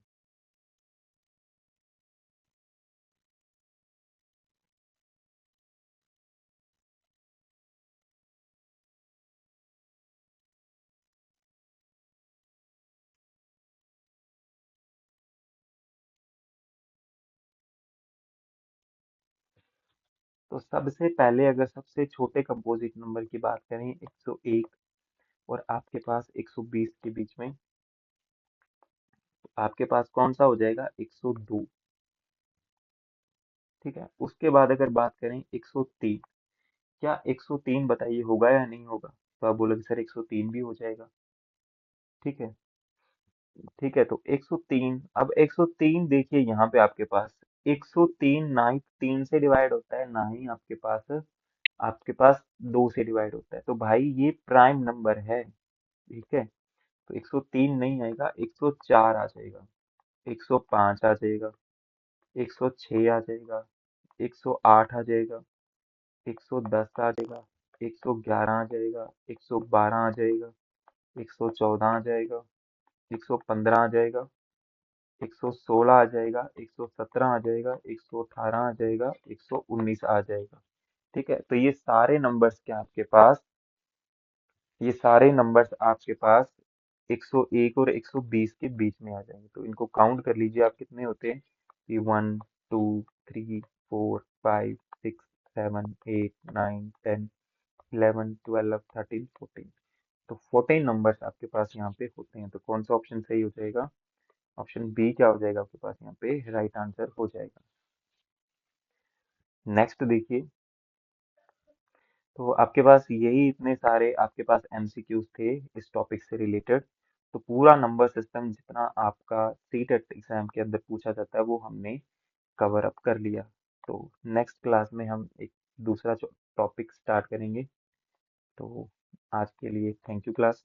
तो सबसे पहले अगर सबसे छोटे कंपोजिट नंबर की बात करें 101 और आपके पास 120 के बीच में, तो आपके पास कौन सा हो जाएगा, 102। ठीक है, उसके बाद अगर बात करें 103, क्या 103 बताइए होगा या नहीं होगा, तो आप बोलोगे सर 103 भी हो जाएगा। ठीक है, ठीक है, तो 103, अब 103 देखिए यहाँ पे आपके पास 103 ना ही 3 से डिवाइड होता है, ना ही आपके पास आपके पास 2 से डिवाइड होता है, तो भाई ये प्राइम नंबर है। ठीक है, तो 103 नहीं आएगा, 104 आ जाएगा, 105 आ जाएगा, 106 आ जाएगा, 108 आ जाएगा, 110 आ जाएगा, 111 आ जाएगा, 112 आ जाएगा, 114 आ जाएगा, 115 आ जाएगा, 116 आ जाएगा, 117 आ जाएगा, 118 आ जाएगा, 119 आ जाएगा। ठीक है, तो ये सारे नंबर्स आपके पास 101 और 120 के बीच में आ जाएंगे। तो इनको काउंट कर लीजिए आप कितने होते हैं। ये 1 2 3 4 5 6 7 8 9 10 11 12 13 14। तो 14 नंबर्स आपके पास यहाँ पे होते हैं। तो कौन सा ऑप्शन सही हो जाएगा? ऑप्शन बी क्या हो जाएगा आपके पास यहाँ पे राइट आंसर हो जाएगा। नेक्स्ट देखिए, तो आपके पास यही इतने सारे आपके पास एमसीक्यूज थे इस टॉपिक से रिलेटेड। तो पूरा नंबर सिस्टम जितना आपका सीटेट एग्जाम के अंदर पूछा जाता है वो हमने कवर अप कर लिया। तो नेक्स्ट क्लास में हम एक दूसरा टॉपिक स्टार्ट करेंगे। तो आज के लिए थैंक यू क्लास।